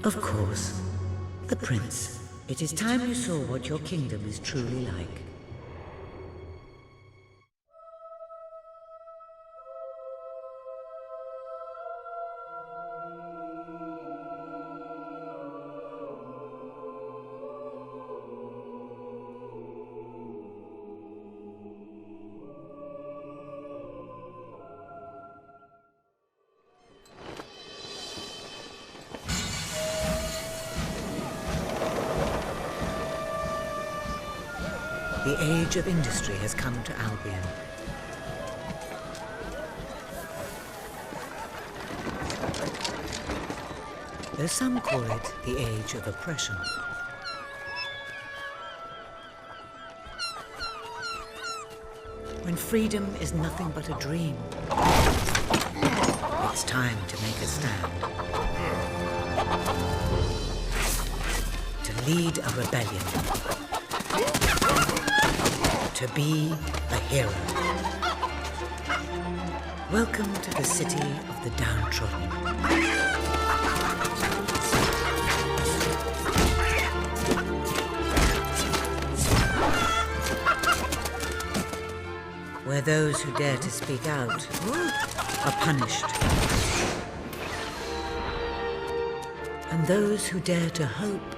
Of course. The prince. It is time you saw what your kingdom is truly like. The age of industry has come to Albion. Though some call it the age of oppression. When freedom is nothing but a dream, it's time to make a stand. To lead a rebellion. To be a hero. Welcome to the city of the downtrodden. Where those who dare to speak out are punished. And those who dare to hope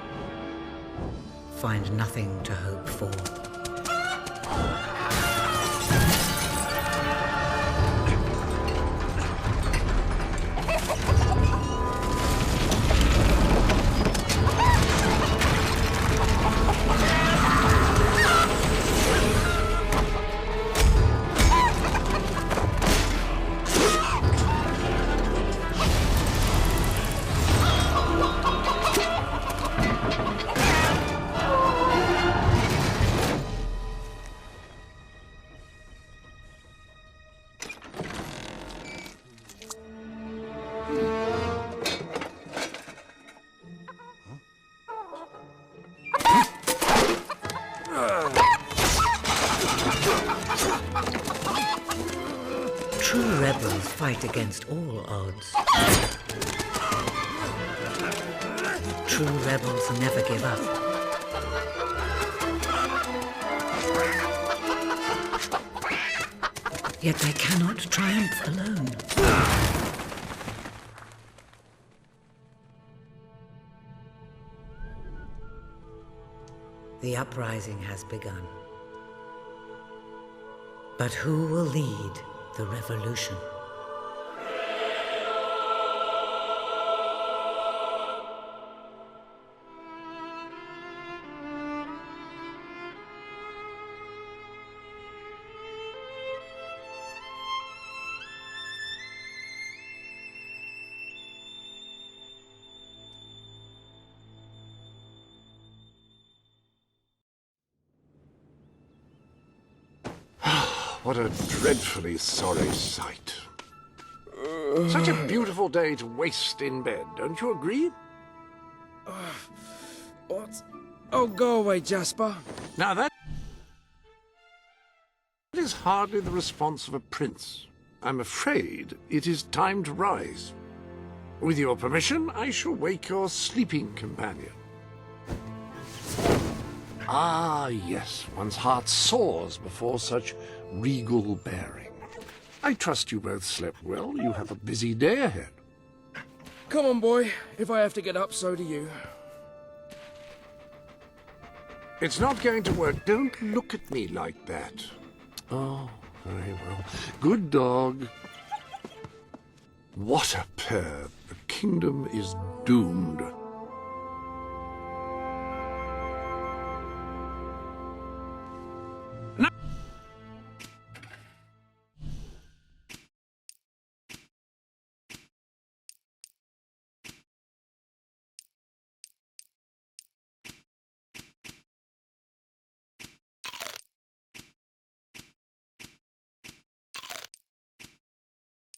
find nothing to hope for. True rebels fight against all odds. True rebels never give up. Yet they cannot triumph alone. The uprising has begun. But who will lead the revolution? What a dreadfully sorry sight. Such a beautiful day to waste in bed, don't you agree? What? Oh, go away, Jasper. Now that is hardly the response of a prince. I'm afraid it is time to rise. With your permission, I shall wake your sleeping companion. Ah, yes, one's heart soars before such regal bearing. I trust you both slept well. You have a busy day ahead. Come on, boy. If I have to get up, so do you. It's not going to work. Don't look at me like that. Oh, very well. Good dog. What a pair. The kingdom is doomed.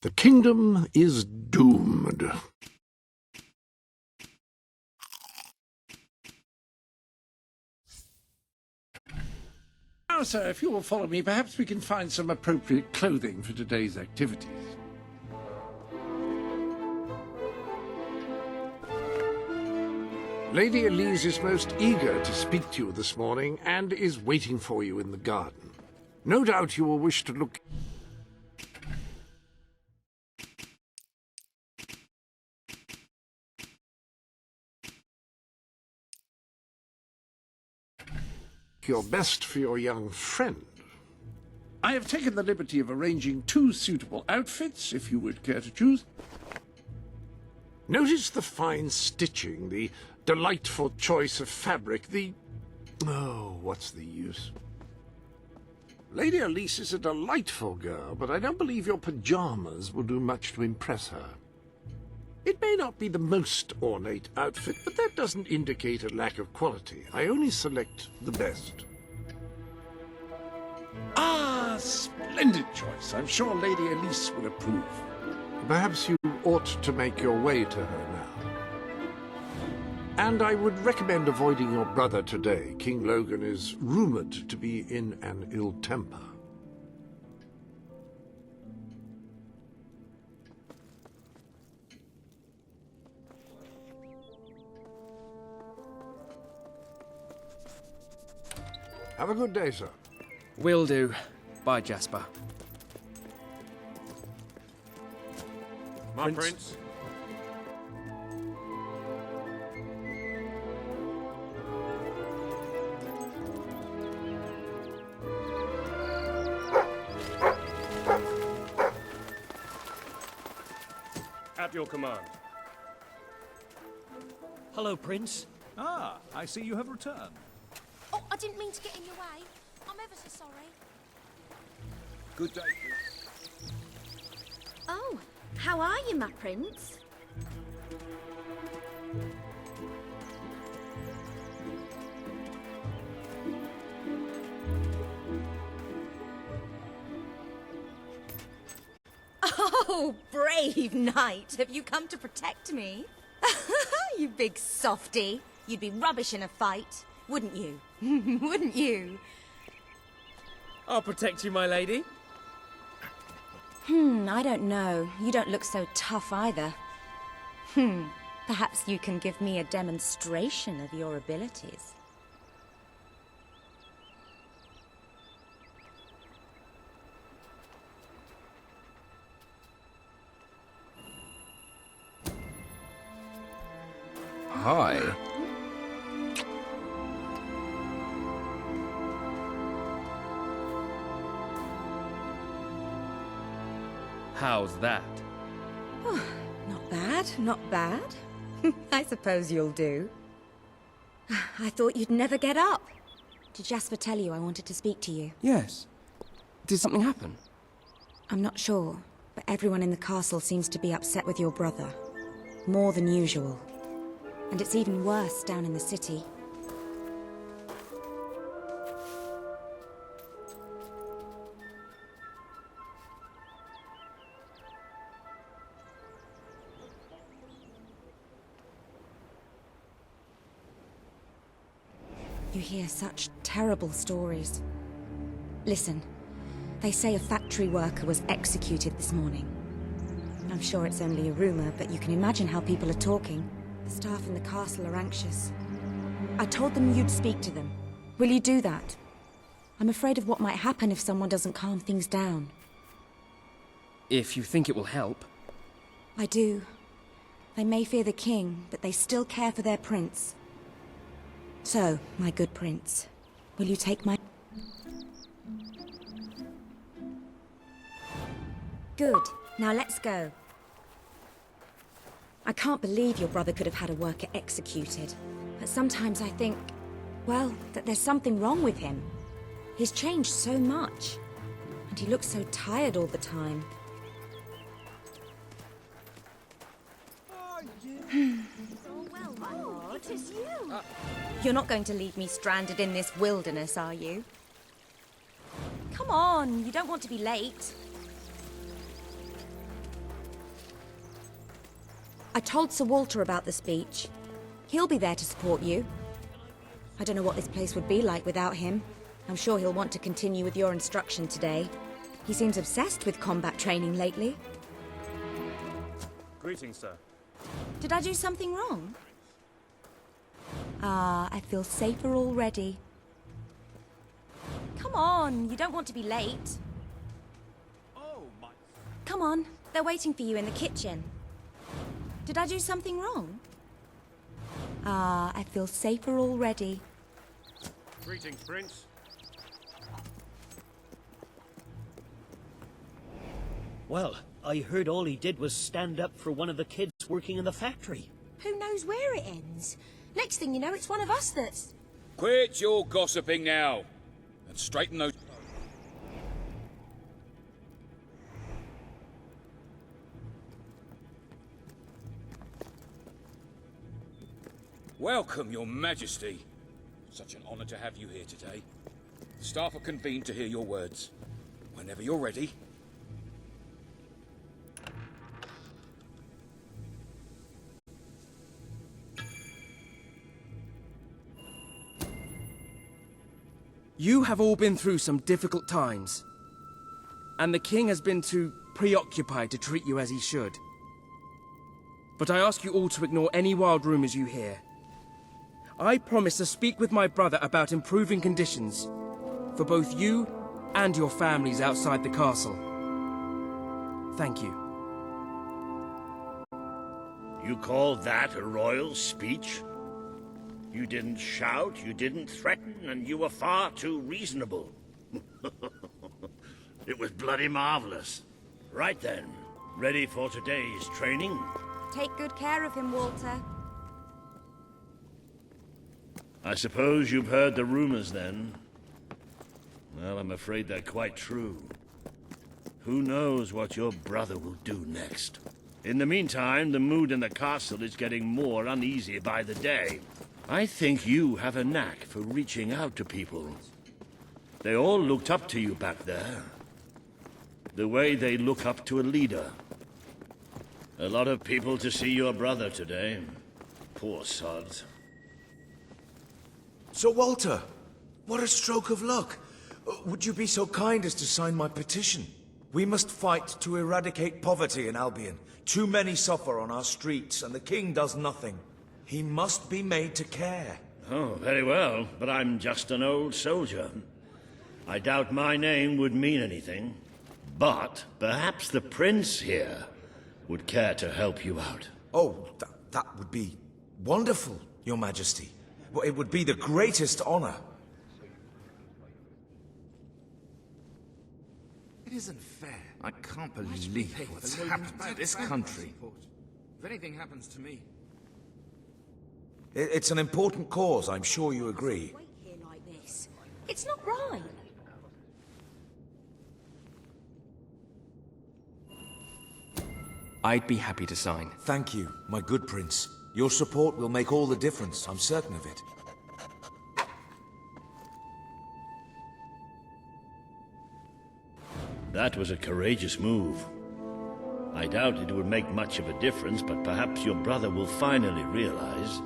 The kingdom is doomed. Now, sir, if you will follow me, perhaps we can find some appropriate clothing for today's activities. Lady Elise is most eager to speak to you this morning and is waiting for you in the garden. No doubt you will wish to look... your best for your young friend. I have taken the liberty of arranging 2 suitable outfits, if you would care to choose. Notice the fine stitching, the delightful choice of fabric, the... Oh, what's the use? Lady Elise is a delightful girl, but I don't believe your pajamas will do much to impress her. It may not be the most ornate outfit, but that doesn't indicate a lack of quality. I only select the best. Ah, splendid choice. I'm sure Lady Elise will approve. Perhaps you ought to make your way to her now. And I would recommend avoiding your brother today. King Logan is rumored to be in an ill temper. Have a good day, sir. Will do. Bye, Jasper. My prince. At your command. Hello, Prince. Ah, I see you have returned. Oh, I didn't mean to get in your way. I'm ever so sorry. Good day. Oh, how are you, my prince? Oh, brave knight. Have you come to protect me? You big softy. You'd be rubbish in a fight, wouldn't you? Wouldn't you? I'll protect you, my lady. I don't know. You don't look so tough either. Perhaps you can give me a demonstration of your abilities. Hi. How's that? Not bad, not bad. I suppose you'll do. I thought you'd never get up. Did Jasper tell you I wanted to speak to you? Yes. Did something happen? I'm not sure, but everyone in the castle seems to be upset with your brother. More than usual. And it's even worse down in the city. You hear such terrible stories. Listen, they say a factory worker was executed this morning. I'm sure it's only a rumor, but you can imagine how people are talking. The staff in the castle are anxious. I told them you'd speak to them. Will you do that? I'm afraid of what might happen if someone doesn't calm things down. If you think it will help. I do. They may fear the king, but they still care for their prince. So, my good prince, will you take my... Good. Now let's go. I can't believe your brother could have had a worker executed. But sometimes I think, well, that there's something wrong with him. He's changed so much. And he looks so tired all the time. Oh, well, my lord. It is you. You're not going to leave me stranded in this wilderness, are you? Come on, you don't want to be late. I told Sir Walter about the speech. He'll be there to support you. I don't know what this place would be like without him. I'm sure he'll want to continue with your instruction today. He seems obsessed with combat training lately. Greetings, sir. Did I do something wrong? Ah, I feel safer already. Come on, you don't want to be late. Oh, my... Come on, they're waiting for you in the kitchen. Did I do something wrong? Ah, I feel safer already. Greetings, Prince. Well, I heard all he did was stand up for one of the kids working in the factory. Who knows where it ends? Next thing you know, it's one of us that's... Quit your gossiping now, and straighten those... Welcome, Your Majesty. Such an honor to have you here today. The staff are convened to hear your words. Whenever you're ready. You have all been through some difficult times. And the king has been too preoccupied to treat you as he should. But I ask you all to ignore any wild rumors you hear. I promise to speak with my brother about improving conditions for both you and your families outside the castle. Thank you. You call that a royal speech? You didn't shout, you didn't threaten, and you were far too reasonable. It was bloody marvelous. Right then, ready for today's training? Take good care of him, Walter. I suppose you've heard the rumors then? Well, I'm afraid they're quite true. Who knows what your brother will do next? In the meantime, the mood in the castle is getting more uneasy by the day. I think you have a knack for reaching out to people. They all looked up to you back there. The way they look up to a leader. A lot of people to see your brother today. Poor sods. Sir Walter, what a stroke of luck. Would you be so kind as to sign my petition? We must fight to eradicate poverty in Albion. Too many suffer on our streets, and the king does nothing. He must be made to care. Oh, very well, but I'm just an old soldier. I doubt my name would mean anything. But perhaps the prince here would care to help you out. Oh, that would be wonderful, Your Majesty. Well, it would be the greatest honor. It isn't fair. I can't believe what's happened to this country. If anything happens to me... It's an important cause, I'm sure you agree. Wait here like this. It's not right. I'd be happy to sign. Thank you, my good prince. Your support will make all the difference, I'm certain of it. That was a courageous move. I doubt it would make much of a difference, but perhaps your brother will finally realize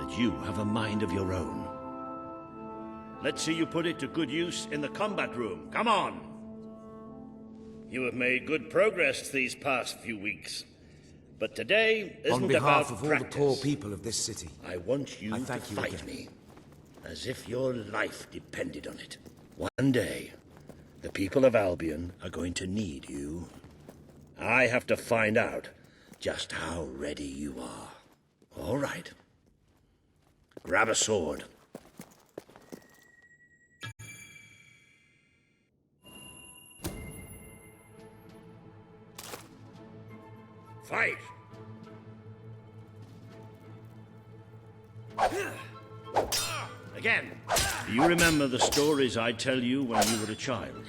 that you have a mind of your own. Let's see you put it to good use in the combat room. Come on! You have made good progress these past few weeks. But today isn't On behalf about of all practice. the poor people of this city, I want you to thank you fight again. me, as if your life depended on it. One day, the people of Albion are going to need you. I have to find out just how ready you are. All right. Grab a sword. Fight! Again. Do you remember the stories I tell you when you were a child?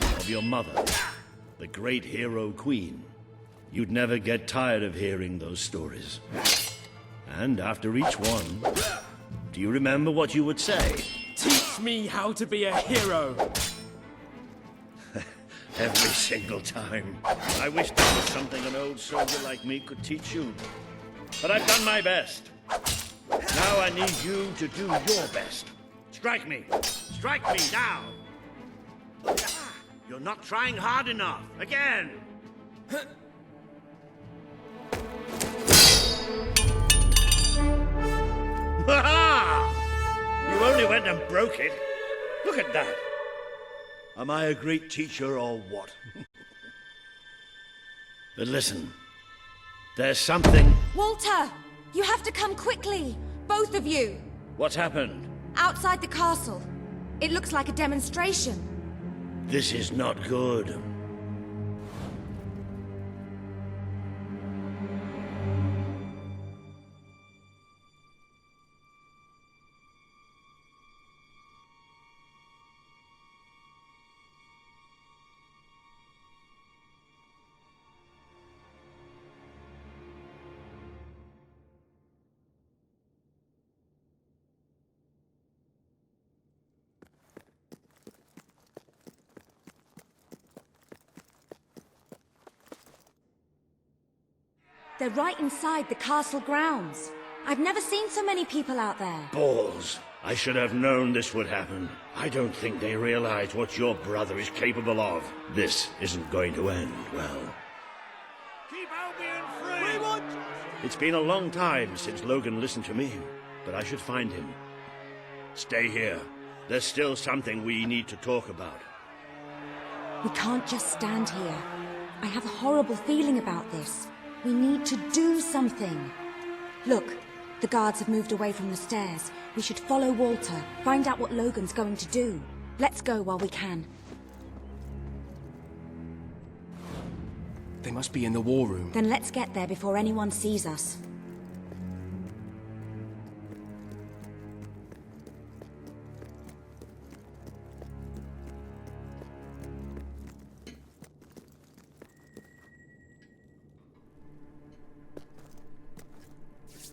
Of your mother, the great hero queen. You'd never get tired of hearing those stories. And after each one, do you remember what you would say? Teach me how to be a hero! Every single time. I wish there was something an old soldier like me could teach you. But I've done my best. Now I need you to do your best. Strike me. Strike me now. You're not trying hard enough. Again. only went and broke it. Look at that. Am I a great teacher or what? But listen, there's something... Walter! You have to come quickly! Both of you! What's happened? Outside the castle. It looks like a demonstration. This is not good. They're right inside the castle grounds. I've never seen so many people out there. Balls. I should have known this would happen. I don't think they realize what your brother is capable of. This isn't going to end well. Keep Albion free! We want justice! It's been a long time since Logan listened to me, but I should find him. Stay here. There's still something we need to talk about. We can't just stand here. I have a horrible feeling about this. We need to do something. Look, the guards have moved away from the stairs. We should follow Walter, find out what Logan's going to do. Let's go while we can. They must be in the war room. Then let's get there before anyone sees us.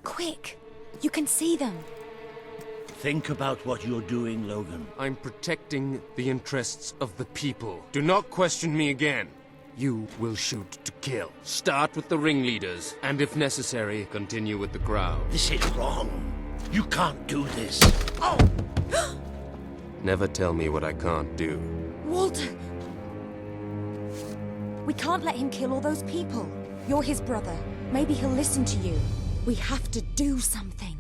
Quick! You can see them. Think about what you're doing, Logan. I'm protecting the interests of the people. Do not question me again. You will shoot to kill. Start with the ringleaders, and if necessary, continue with the crowd. This is wrong. You can't do this. Oh! Never tell me what I can't do. Walter! We can't let him kill all those people. You're his brother. Maybe he'll listen to you. We have to do something.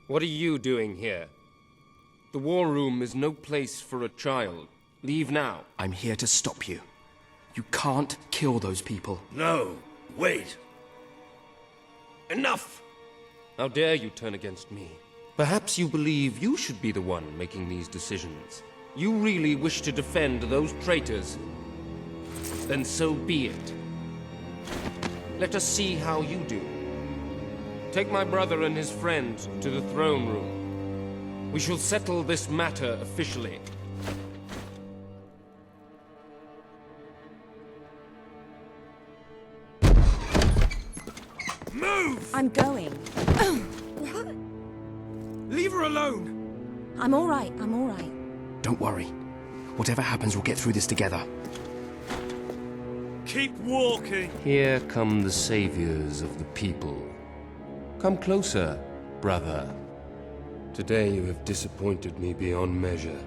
What are you doing here? The war room is no place for a child. Leave now. I'm here to stop you. You can't kill those people. No, wait. Enough! How dare you turn against me? Perhaps you believe you should be the one making these decisions. You really wish to defend those traitors? Then so be it. Let us see how you do. Take my brother and his friend to the throne room. We shall settle this matter officially. Move! I'm going. What? Leave her alone! I'm all right, I'm all right. Don't worry. Whatever happens, we'll get through this together. Keep walking! Here come the saviors of the people. Come closer, brother. Today you have disappointed me beyond measure.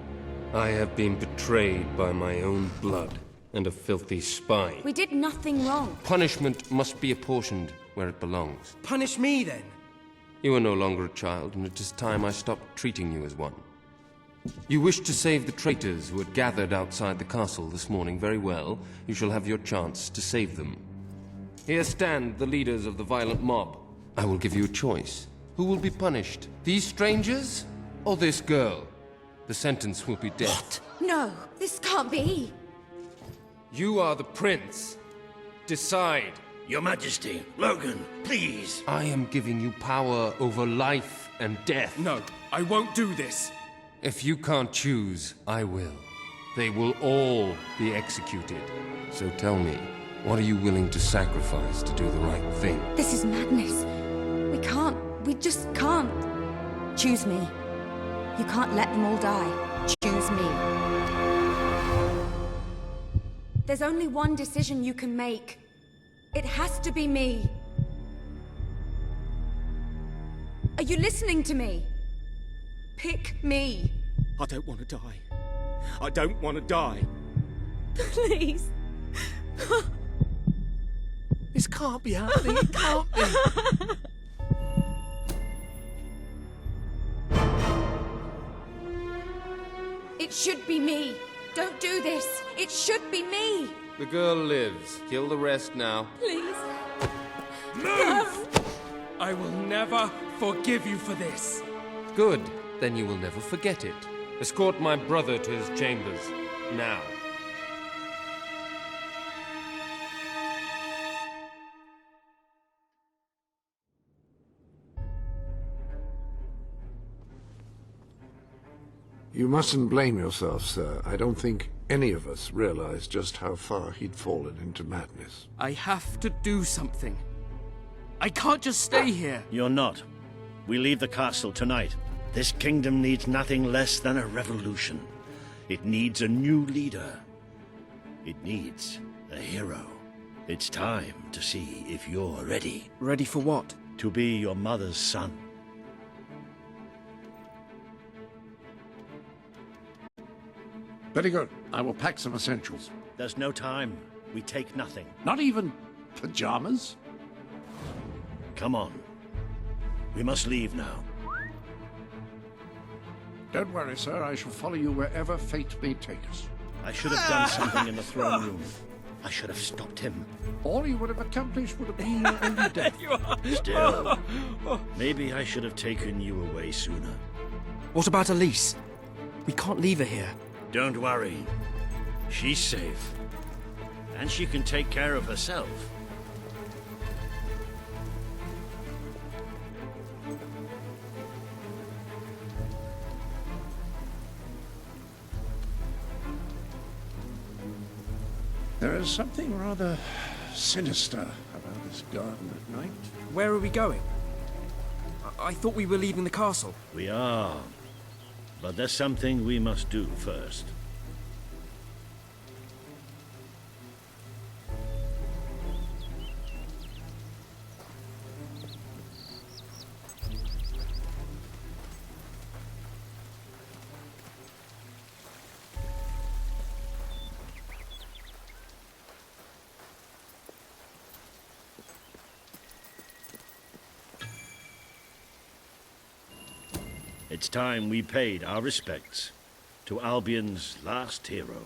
I have been betrayed by my own blood and a filthy spy. We did nothing wrong. Punishment must be apportioned where it belongs. Punish me, then. You are no longer a child, and it is time I stopped treating you as one. You wish to save the traitors who had gathered outside the castle this morning. Very well. You shall have your chance to save them. Here stand the leaders of the violent mob. I will give you a choice. Who will be punished? These strangers? Or this girl? The sentence will be death. What? No, this can't be. You are the prince. Decide. Your Majesty, Logan, please. I am giving you power over life and death. No, I won't do this. If you can't choose, I will. They will all be executed. So tell me, what are you willing to sacrifice to do the right thing? This is madness. We just can't. Choose me. You can't let them all die. Choose me. There's only one decision you can make. It has to be me. Are you listening to me? Pick me. I don't want to die. I don't want to die. Please. This can't be happening. It can't be. It should be me. Don't do this. It should be me. The girl lives. Kill the rest now. Please. Move! I will never forgive you for this. Good. Then you will never forget it. Escort my brother to his chambers. Now. You mustn't blame yourself, sir. I don't think any of us realized just how far he'd fallen into madness. I have to do something. I can't just stay here. You're not. We leave the castle tonight. This kingdom needs nothing less than a revolution. It needs a new leader. It needs a hero. It's time to see if you're ready. Ready for what? To be your mother's son. Very good. I will pack some essentials. There's no time. We take nothing. Not even pajamas? Come on. We must leave now. Don't worry, sir. I shall follow you wherever fate may take us. I should have done something in the throne room. I should have stopped him. All you would have accomplished would have been your own death. Still, maybe I should have taken you away sooner. What about Elise? We can't leave her here. Don't worry. She's safe. And she can take care of herself. There is something rather sinister about this garden at night. Where are we going? I thought we were leaving the castle. We are. But there's something we must do first. It's time we paid our respects to Albion's last hero.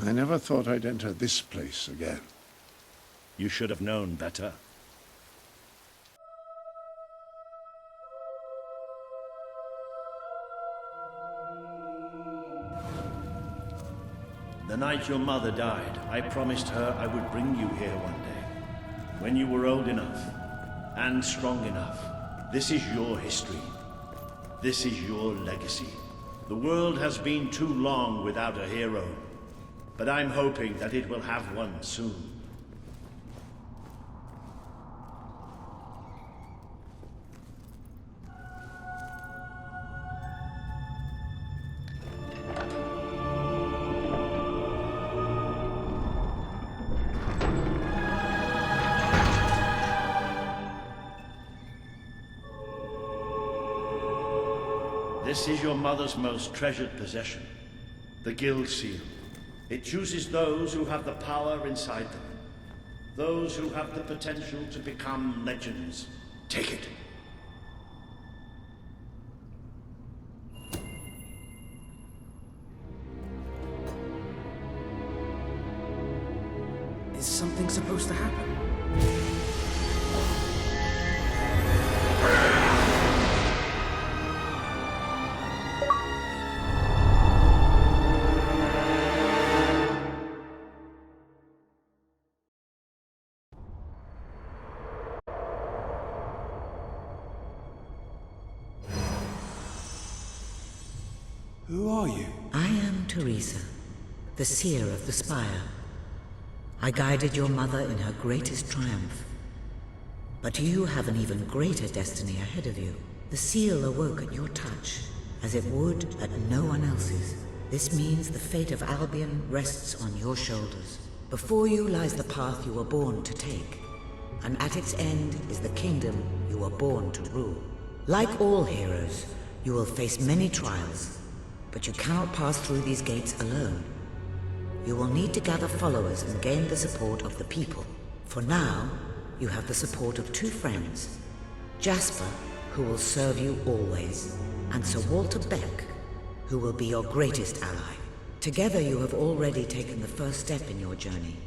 I never thought I'd enter this place again. You should have known better. The night your mother died, I promised her I would bring you here one day. When you were old enough and strong enough. This is your history. This is your legacy. The world has been too long without a hero, but I'm hoping that it will have one soon. This is your mother's most treasured possession, the Guild Seal. It chooses those who have the power inside them, those who have the potential to become legends. Take it. Is something supposed to happen? Who are you? I am Teresa, the seer of the spire. I guided your mother in her greatest triumph. But you have an even greater destiny ahead of you. The seal awoke at your touch, as it would at no one else's. This means the fate of Albion rests on your shoulders. Before you lies the path you were born to take, and at its end is the kingdom you were born to rule. Like all heroes, you will face many trials, but you cannot pass through these gates alone. You will need to gather followers and gain the support of the people. For now, you have the support of two friends. Jasper, who will serve you always, and Sir Walter Beck, who will be your greatest ally. Together you have already taken the first step in your journey.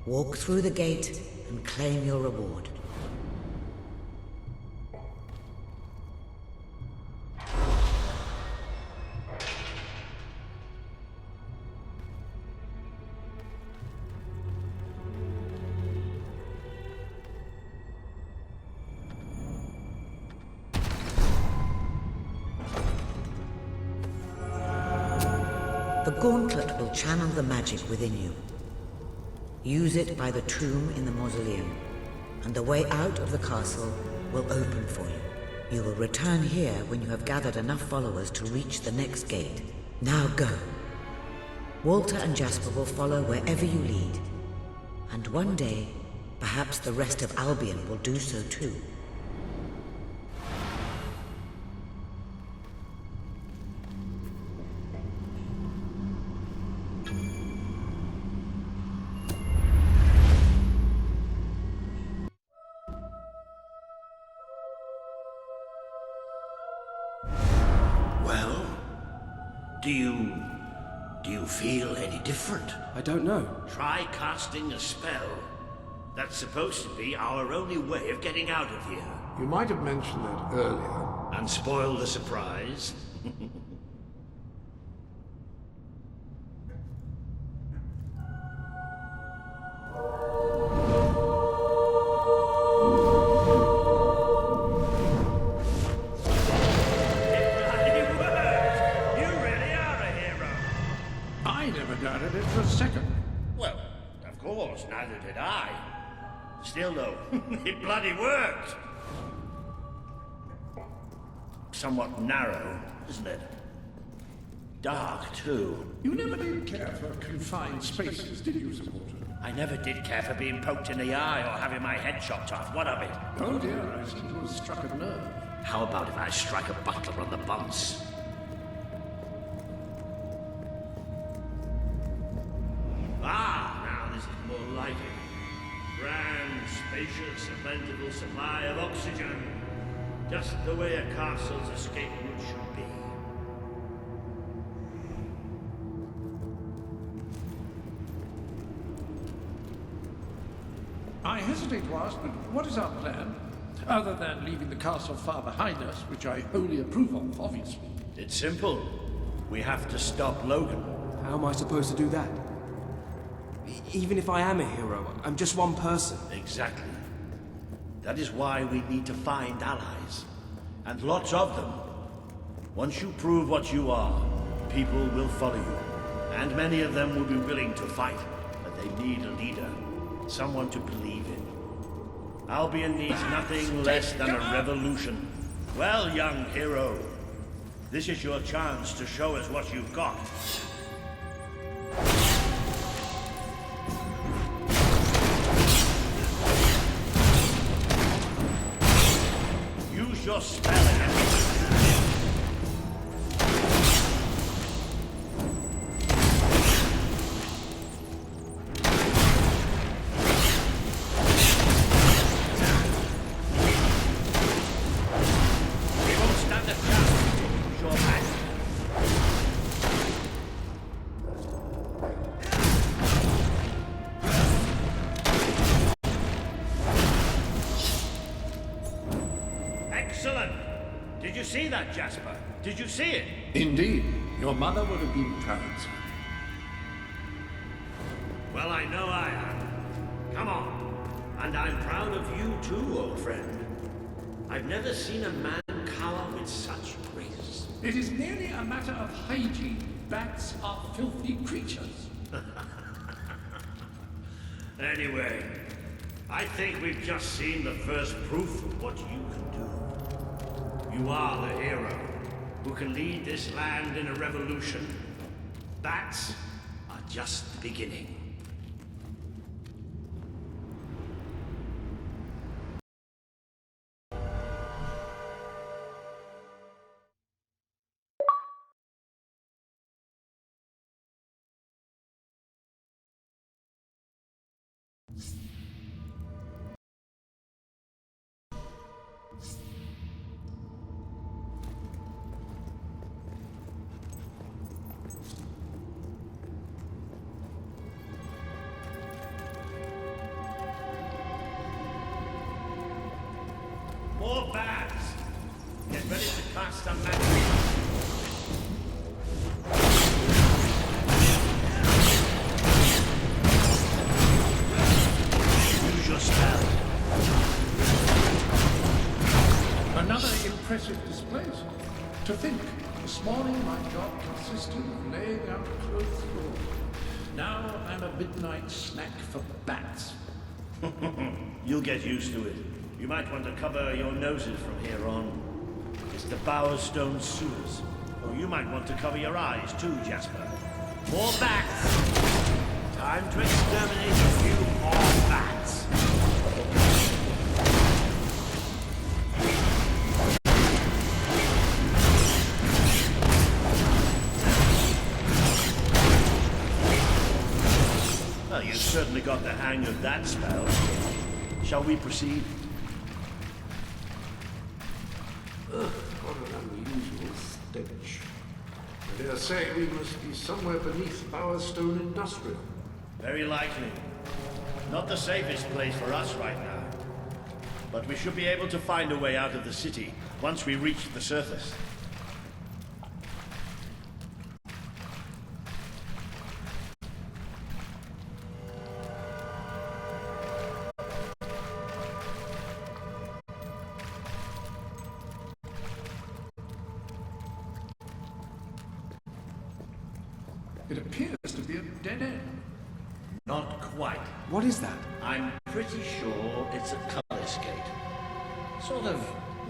Walk through the gate and claim your reward. The gauntlet will channel the magic within you. Use it by the tomb in the mausoleum, and the way out of the castle will open for you. You will return here when you have gathered enough followers to reach the next gate. Now go. Walter and Jasper will follow wherever you lead, and one day, perhaps the rest of Albion will do so too. Do you feel any different? I don't know. Try casting a spell. That's supposed to be our only way of getting out of here. You might have mentioned that earlier. And spoil the surprise. Neither did I. Still, though, it bloody worked. Somewhat narrow, isn't it? Dark, too. You never did care for confined spaces, did you, Sir Walter? I never did care for being poked in the eye or having my head chopped off. What of it? Oh dear, I seem to have struck a nerve. How about if I strike a butler on the bounce? Now this is more like it. Grand, spacious, and plentiful supply of oxygen. Just the way a castle's escape route should be. I hesitate to ask, but what is our plan? Other than leaving the castle far behind us, which I wholly approve of, obviously. It's simple. We have to stop Logan. How am I supposed to do that? Even if I am a hero, I'm just one person. Exactly. That is why we need to find allies. And lots of them. Once you prove what you are, people will follow you. And many of them will be willing to fight. But they need a leader. Someone to believe in. Albion needs nothing less than a revolution. Well, young hero, this is your chance to show us what you've got. Use your spell and see that, Jasper? Did you see it? Indeed. Your mother would have been proud, sir. Well, I know I am. Come on. And I'm proud of you too, old friend. I've never seen a man cower with such grace. It is merely a matter of hygiene. Bats are filthy creatures. Anyway, I think we've just seen the first proof of what you can do. You are the hero who can lead this land in a revolution. Bats are just the beginning. To think, this morning my job consisted of laying out clothes for all. Now I'm a midnight snack for bats. You'll get used to it. You might want to cover your noses from here on. It's the Bowerstone sewers. Oh, you might want to cover your eyes too, Jasper. More bats! Time to exterminate a few more bats. Well, you've certainly got the hang of that spell. Shall we proceed? What an unusual stench. I dare say we must be somewhere beneath Bowerstone Industrial. Very likely. Not the safest place for us right now. But we should be able to find a way out of the city once we reach the surface. It appears to be a dead end. Not quite. What is that? I'm pretty sure it's a color gate. Sort of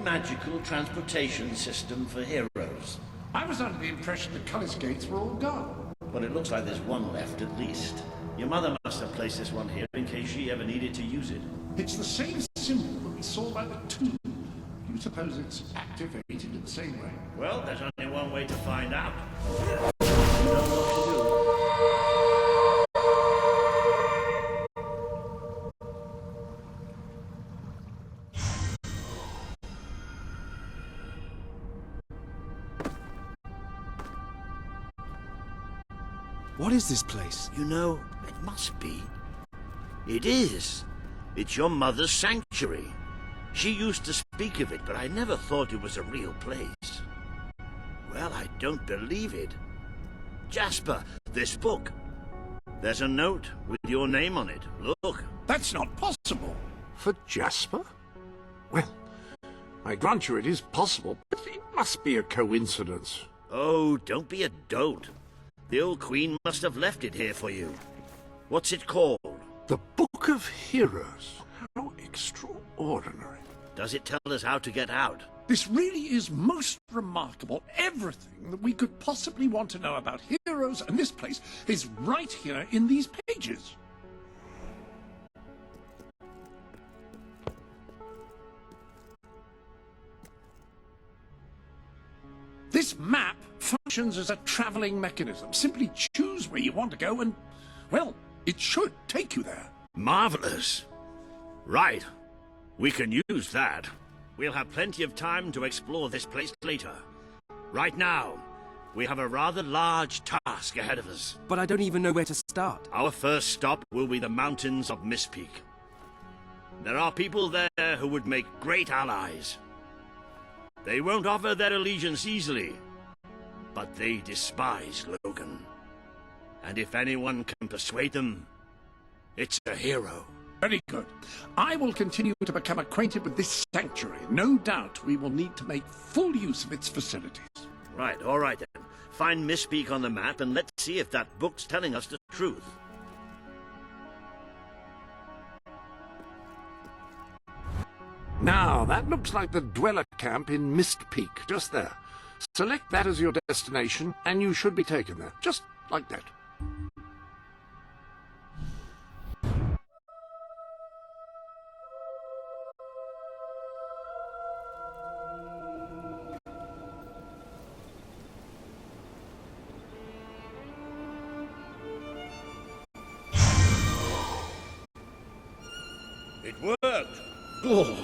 magical transportation system for heroes. I was under the impression the Cullis gates were all gone. But it looks like there's one left at least. Your mother must have placed this one here in case she ever needed to use it. It's the same symbol that we saw by the tomb. Do you suppose it's activated in the same way? Well, there's only one way to find out. You know what to do. What is this place? You know, it must be. It is. It's your mother's sanctuary. She used to speak of it, but I never thought it was a real place. Well, I don't believe it. Jasper, this book. There's a note with your name on it. Look. That's not possible. For Jasper? Well, I grant you it is possible, but it must be a coincidence. Oh, don't be a dolt. The old queen must have left it here for you. What's it called? The Book of Heroes. How extraordinary. Does it tell us how to get out? This really is most remarkable. Everything that we could possibly want to know about heroes and this place is right here in these pages. This map functions as a traveling mechanism. Simply choose where you want to go and, well, it should take you there. Marvelous. Right. We can use that. We'll have plenty of time to explore this place later. Right now, we have a rather large task ahead of us. But I don't even know where to start. Our first stop will be the mountains of Mistpeak. There are people there who would make great allies. They won't offer their allegiance easily, but they despise Logan. And if anyone can persuade them, it's a hero. Very good. I will continue to become acquainted with this sanctuary. No doubt we will need to make full use of its facilities. Right, all right then. Find Mistpeak on the map and let's see if that book's telling us the truth. Now, that looks like the dweller camp in Mistpeak, just there. Select that as your destination, and you should be taken there, just like that. It worked! Oh,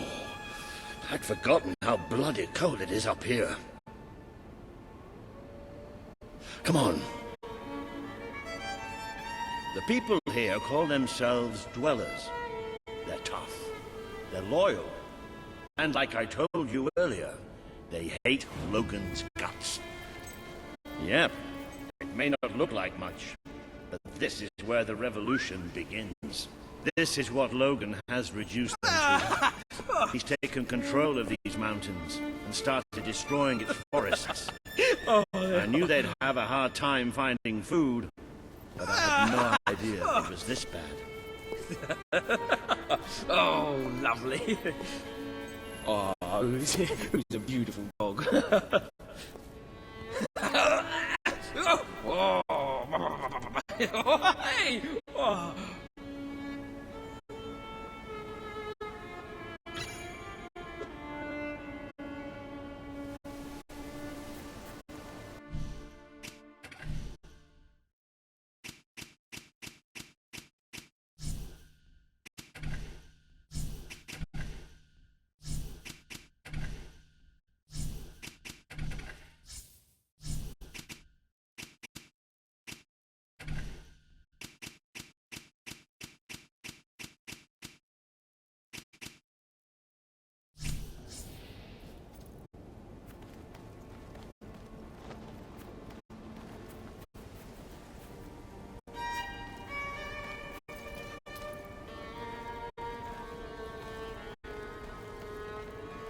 I'd forgotten how bloody cold it is up here. Come on. The people here call themselves dwellers. They're tough. They're loyal. And like I told you earlier, they hate Logan's guts. Yep, it may not look like much, but this is where the revolution begins. This is what Logan has reduced them to. He's taken control of these mountains and started destroying its forests. I knew they'd have a hard time finding food, but I had no idea it was this bad. Oh, lovely. Oh, who's a beautiful dog. Hey! Oh.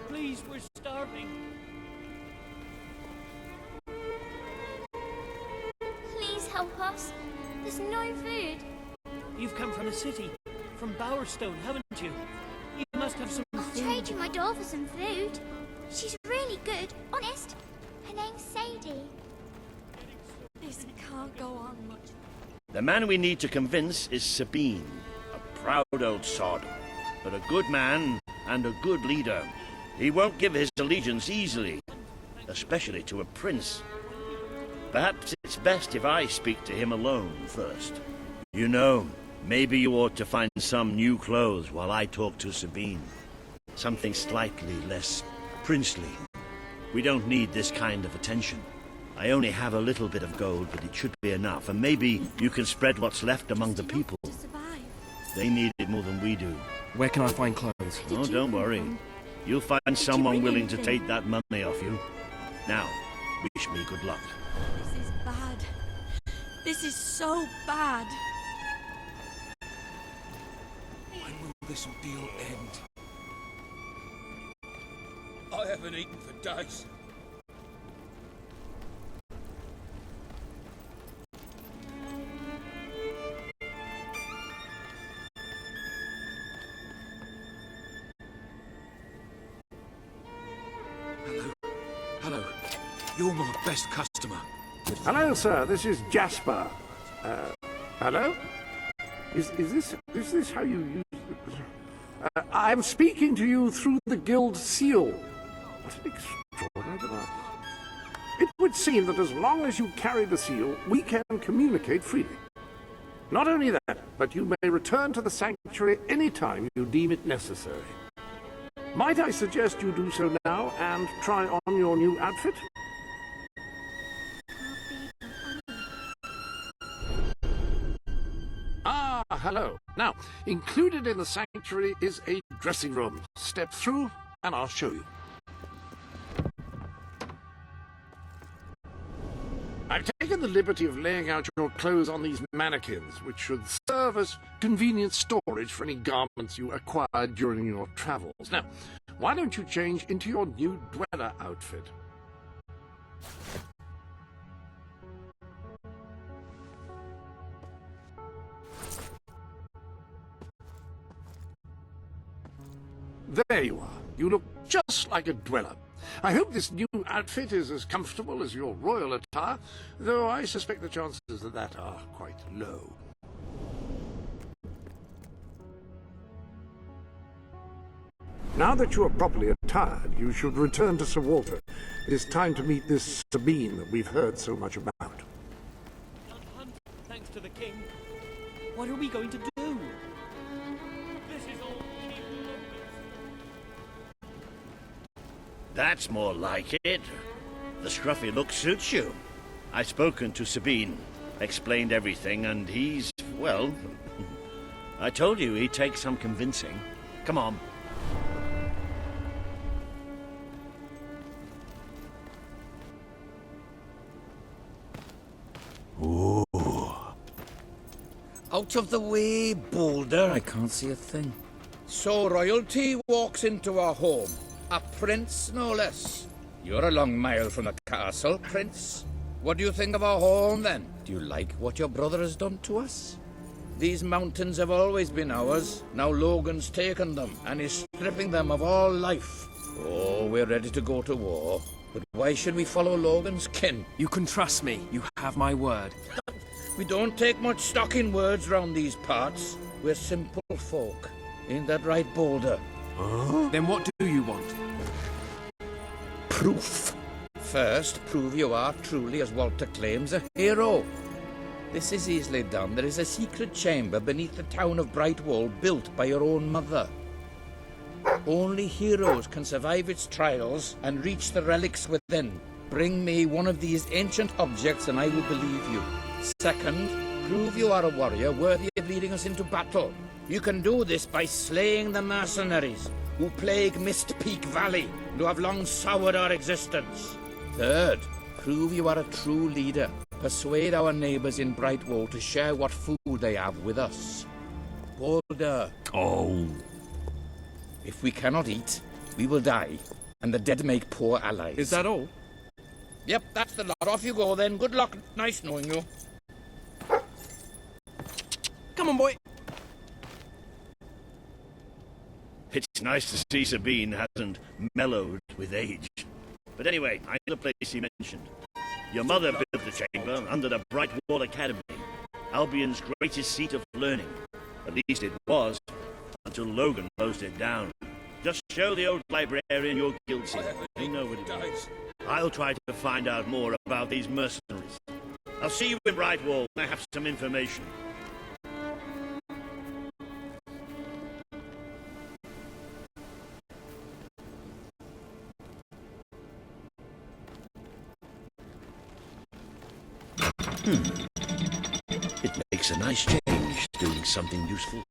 Please, we're starving. Please help us. There's no food. You've come from the city, from Bowerstone, haven't you? You must have some I'll food. trade you my doll for some food. She's really good, honest. Her name's Sadie. This can't go on much. The man we need to convince is Sabine, a proud old sod, but a good man and a good leader. He won't give his allegiance easily, especially to a prince. Perhaps it's best if I speak to him alone first. You know, maybe you ought to find some new clothes while I talk to Sabine. Something slightly less princely. We don't need this kind of attention. I only have a little bit of gold, but it should be enough, and maybe you can spread what's left among the people. They need it more than we do. Where can I find clothes? Oh, don't worry. You'll find someone willing to take that money off you. Now, wish me good luck. This is bad. This is so bad. When will this ordeal end? I haven't eaten for days. Hello. You're my best customer. Hello, sir. This is Jasper. Hello? Is this how you use... I'm speaking to you through the guild seal. What an extraordinary device. It would seem that as long as you carry the seal, we can communicate freely. Not only that, but you may return to the sanctuary any time you deem it necessary. Might I suggest you do so now and try on your new outfit? Ah, hello. Now, included in the sanctuary is a dressing room. Step through and I'll show you. I've taken the liberty of laying out your clothes on these mannequins, which should serve as convenient storage for any garments you acquired during your travels. Now, why don't you change into your new dweller outfit? There you are. You look just like a dweller. I hope this new outfit is as comfortable as your royal attire, though I suspect the chances of that are quite low. Now that you are properly attired, you should return to Sir Walter. It is time to meet this Sabine that we've heard so much about. Thanks to the king. What are we going to do? This is all King Logan's. That's more like it. The scruffy look suits you. I've spoken to Sabine, explained everything, and he's, well, I told you he'd take some convincing. Come on. Out of the way, Boulder. I can't see a thing. So royalty walks into our home. A prince, no less. You're a long mile from the castle, Prince. What do you think of our home, then? Do you like what your brother has done to us? These mountains have always been ours. Now Logan's taken them, and is stripping them of all life. Oh, we're ready to go to war. But why should we follow Logan's kin? You can trust me. You have my word. We don't take much stock in words round these parts. We're simple folk. Ain't that right, Boulder? Huh? Then what do you want? Proof. First, prove you are truly, as Walter claims, a hero. This is easily done. There is a secret chamber beneath the town of Brightwall built by your own mother. Only heroes can survive its trials and reach the relics within. Bring me one of these ancient objects and I will believe you. Second, prove you are a warrior worthy of leading us into battle. You can do this by slaying the mercenaries who plague Mist Peak Valley and who have long soured our existence. Third, prove you are a true leader. Persuade our neighbors in Brightwall to share what food they have with us. Boulder. Oh. If we cannot eat, we will die, and the dead make poor allies. Is that all? Yep, that's the lot. Off you go then. Good luck. Nice knowing you. Come on, boy. It's nice to see Sabine hasn't mellowed with age. But anyway, I know the place you mentioned. Your mother built the chamber under the Brightwall Academy, Albion's greatest seat of learning. At least it was, until Logan closed it down. Just show the old librarian your guild seal. They know what it is. I'll try to find out more about these mercenaries. I'll see you in Brightwall when I have some information. It makes a nice change, doing something useful.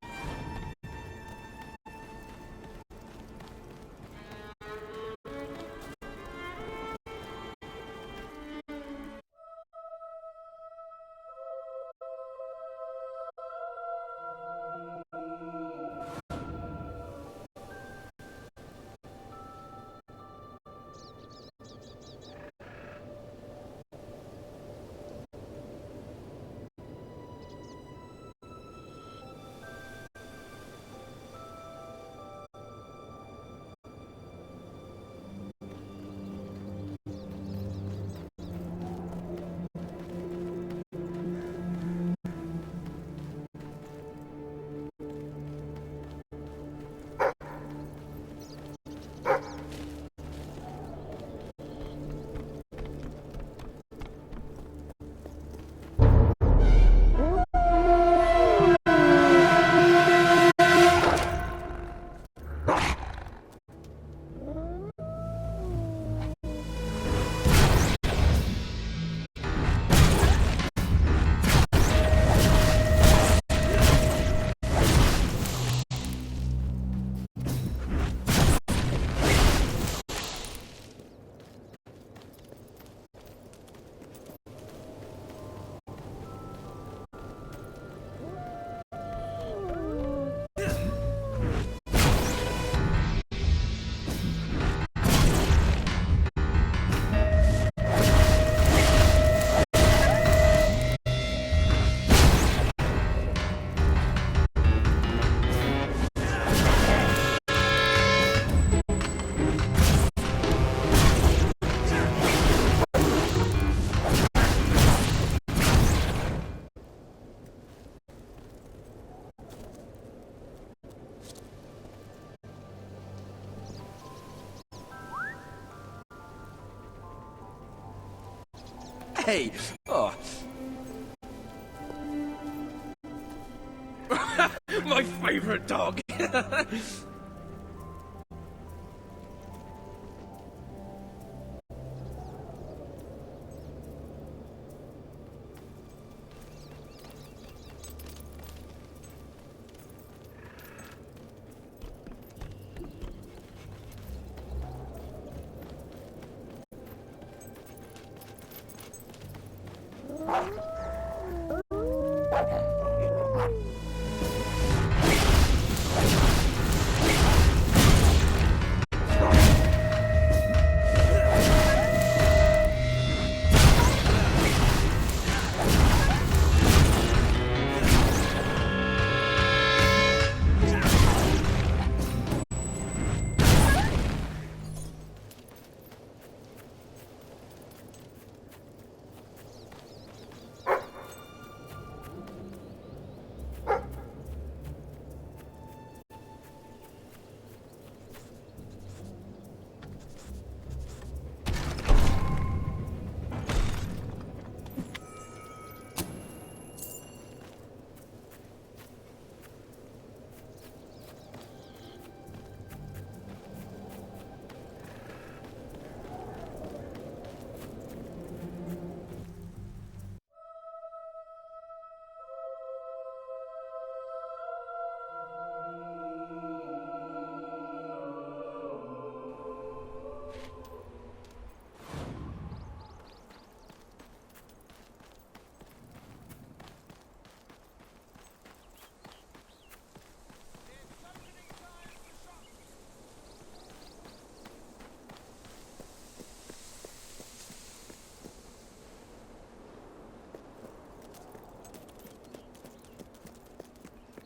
Hey! Oh. My favorite dog!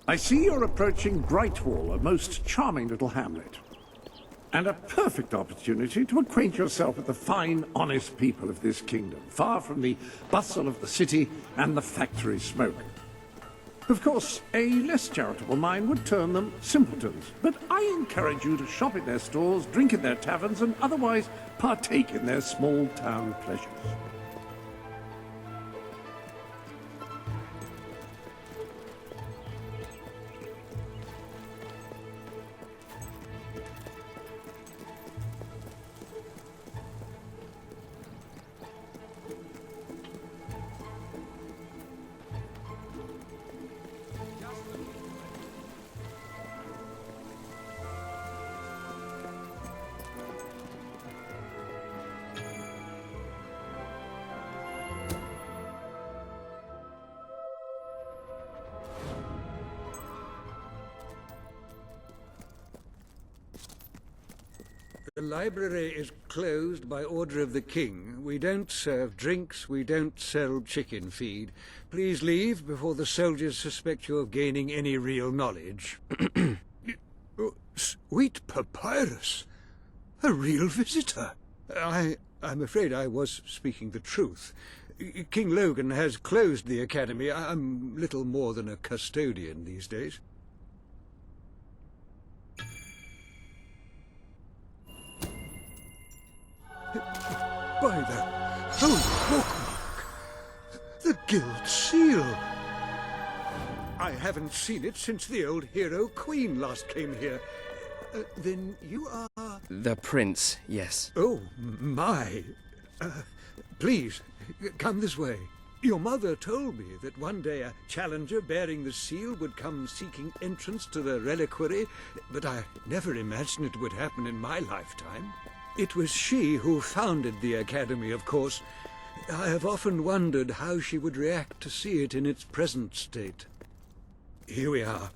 I see you're approaching Brightwall, a most charming little hamlet. And a perfect opportunity to acquaint yourself with the fine, honest people of this kingdom, far from the bustle of the city and the factory smoke. Of course, a less charitable mind would term them simpletons, but I encourage you to shop in their stores, drink in their taverns, and otherwise partake in their small-town pleasures. The library is closed by order of the king. We don't serve drinks, we don't sell chicken feed. Please leave before the soldiers suspect you of gaining any real knowledge. Sweet papyrus! A real visitor! I'm afraid I was speaking the truth. King Logan has closed the academy. I'm little more than a custodian these days. By the holy bookmark! The Guild Seal! I haven't seen it since the old hero Queen last came here. Then you are... The Prince, yes. Oh, my. Please, come this way. Your mother told me that one day a challenger bearing the seal would come seeking entrance to the reliquary, but I never imagined it would happen in my lifetime. It was she who founded the Academy, of course. I have often wondered how she would react to see it in its present state. Here we are.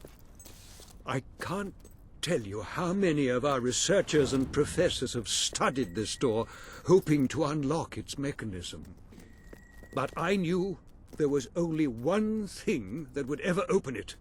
I can't tell you how many of our researchers and professors have studied this door, hoping to unlock its mechanism. But I knew there was only one thing that would ever open it.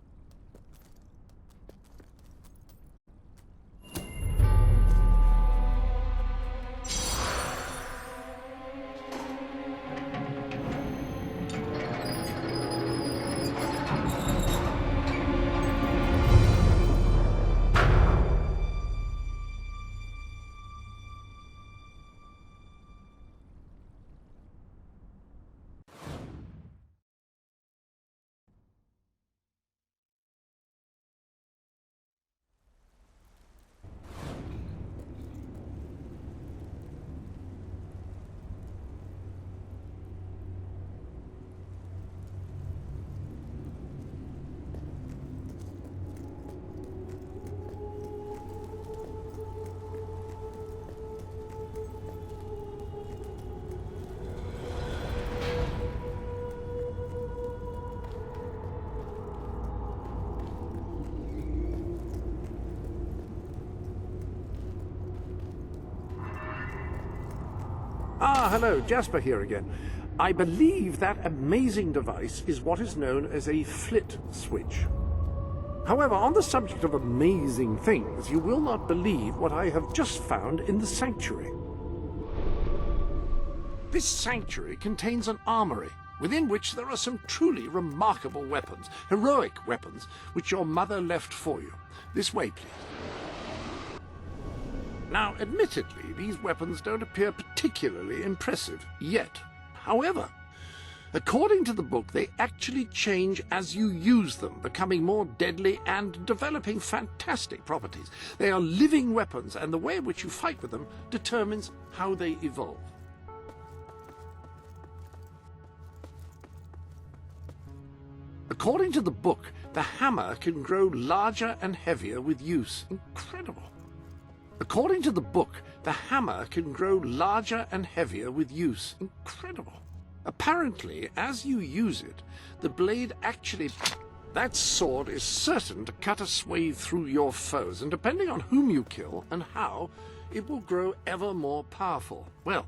Ah, hello, Jasper here again. I believe that amazing device is what is known as a flit switch. However, on the subject of amazing things, you will not believe what I have just found in the sanctuary. This sanctuary contains an armory, within which there are some truly remarkable weapons, heroic weapons, which your mother left for you. This way, please. Now, admittedly, these weapons don't appear particularly impressive yet. However, according to the book, they actually change as you use them, becoming more deadly and developing fantastic properties. They are living weapons, and the way in which you fight with them determines how they evolve. According to the book, the hammer can grow larger and heavier with use. Incredible. According to the book, the hammer can grow larger and heavier with use. Incredible. Apparently, as you use it, the blade actually... That sword is certain to cut a swathe through your foes, and depending on whom you kill and how, it will grow ever more powerful. Well,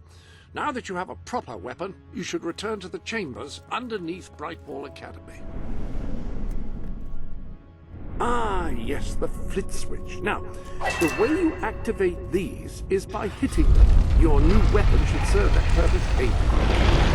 now that you have a proper weapon, you should return to the chambers underneath Brightwall Academy. Ah, yes, the flit switch. Now, the way you activate these is by hitting them. Your new weapon should serve that purpose ably.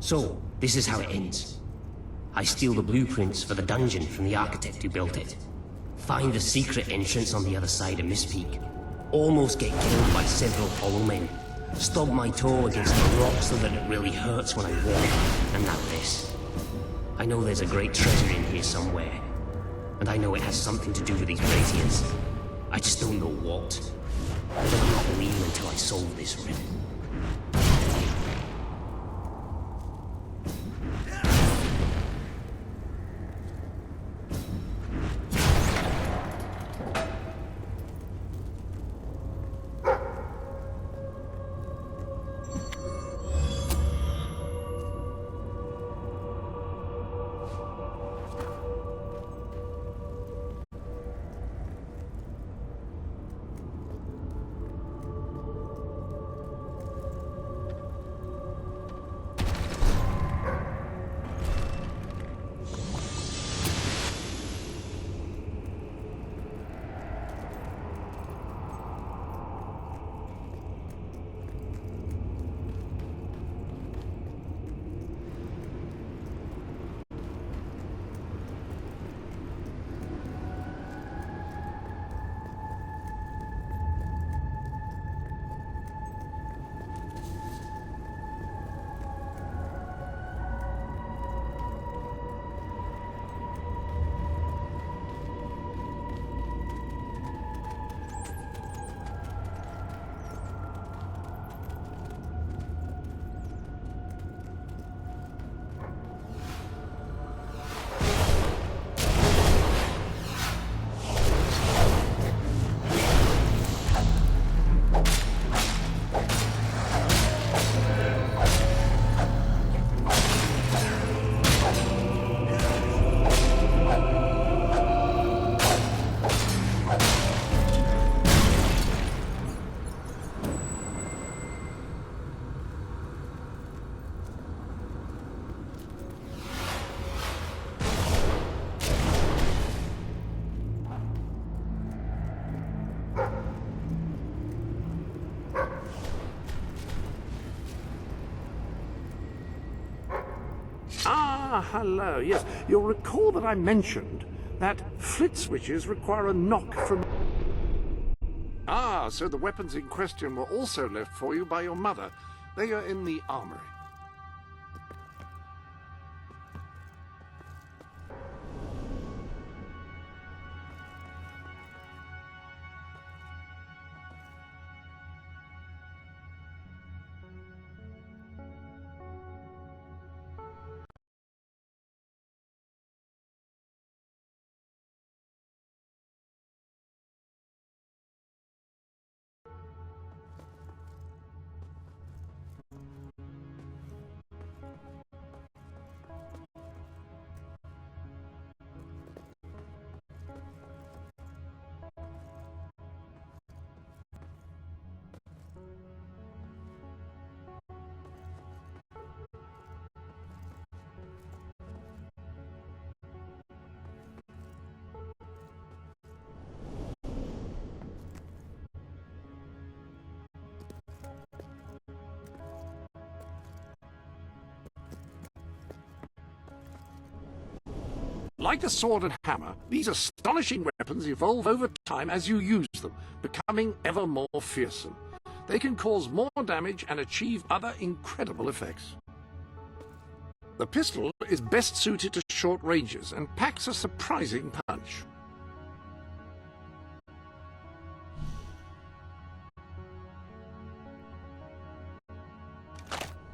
So, this is how it ends. I steal the blueprints for the dungeon from the architect who built it. Find the secret entrance on the other side of Mistpeak. Almost get killed by several hollow men. Stub my toe against the rock so that it really hurts when I walk. And now this. I know there's a great treasure in here somewhere. And I know it has something to do with these Radiants. I just don't know what. But I'm not leaving until I solve this riddle. Ah, hello. Yes, you'll recall that I mentioned that flit switches require a knock from... Ah, so the weapons in question were also left for you by your mother. They are in the armory. Like a sword and hammer, these astonishing weapons evolve over time as you use them, becoming ever more fearsome. They can cause more damage and achieve other incredible effects. The pistol is best suited to short ranges and packs a surprising punch.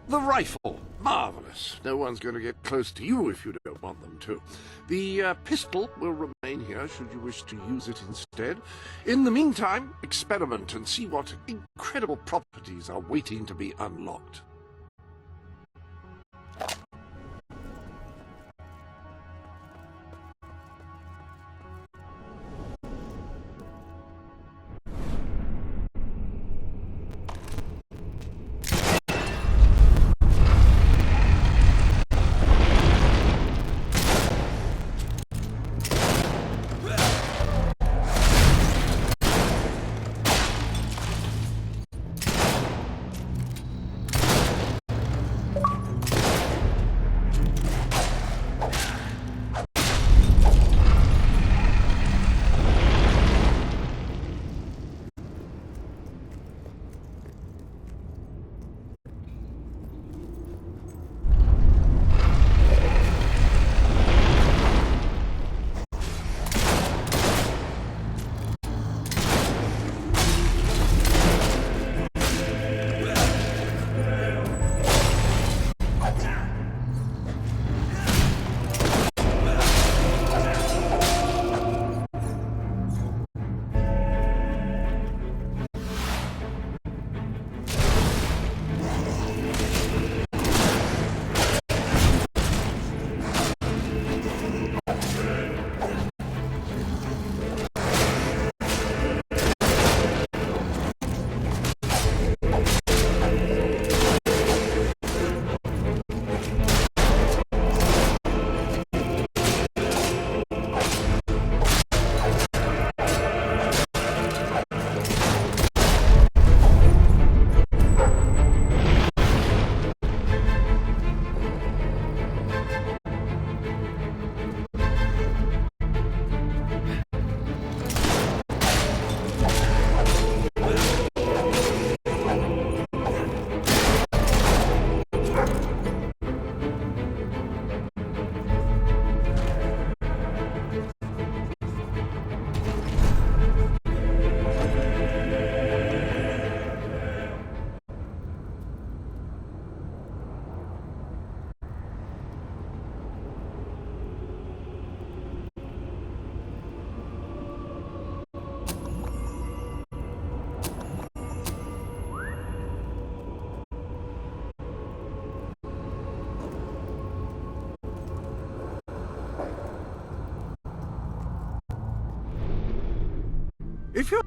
The rifle. Marvelous. No one's going to get close to you if you don't want them to. The pistol will remain here should you wish to use it instead. In the meantime, experiment and see what incredible properties are waiting to be unlocked. If you're...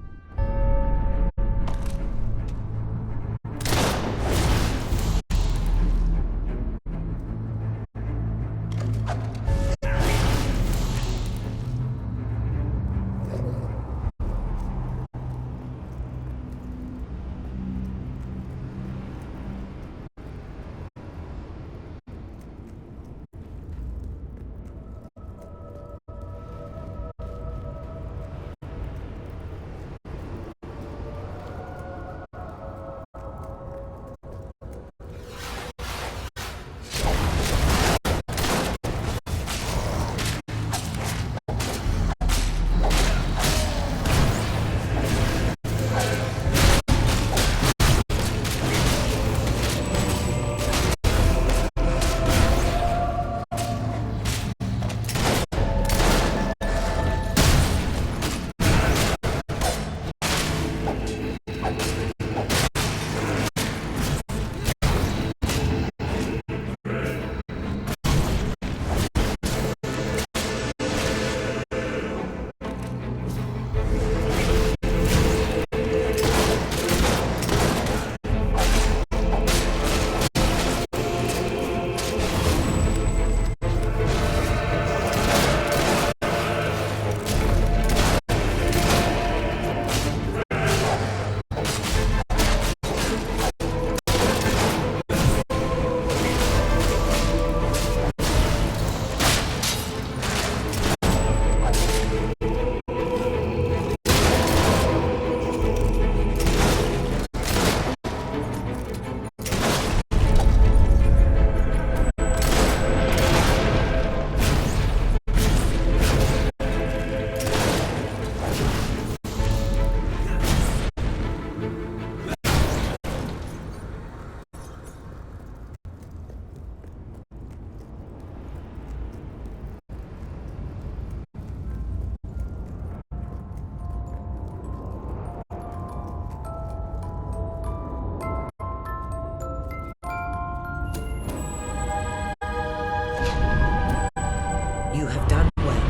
You have done well.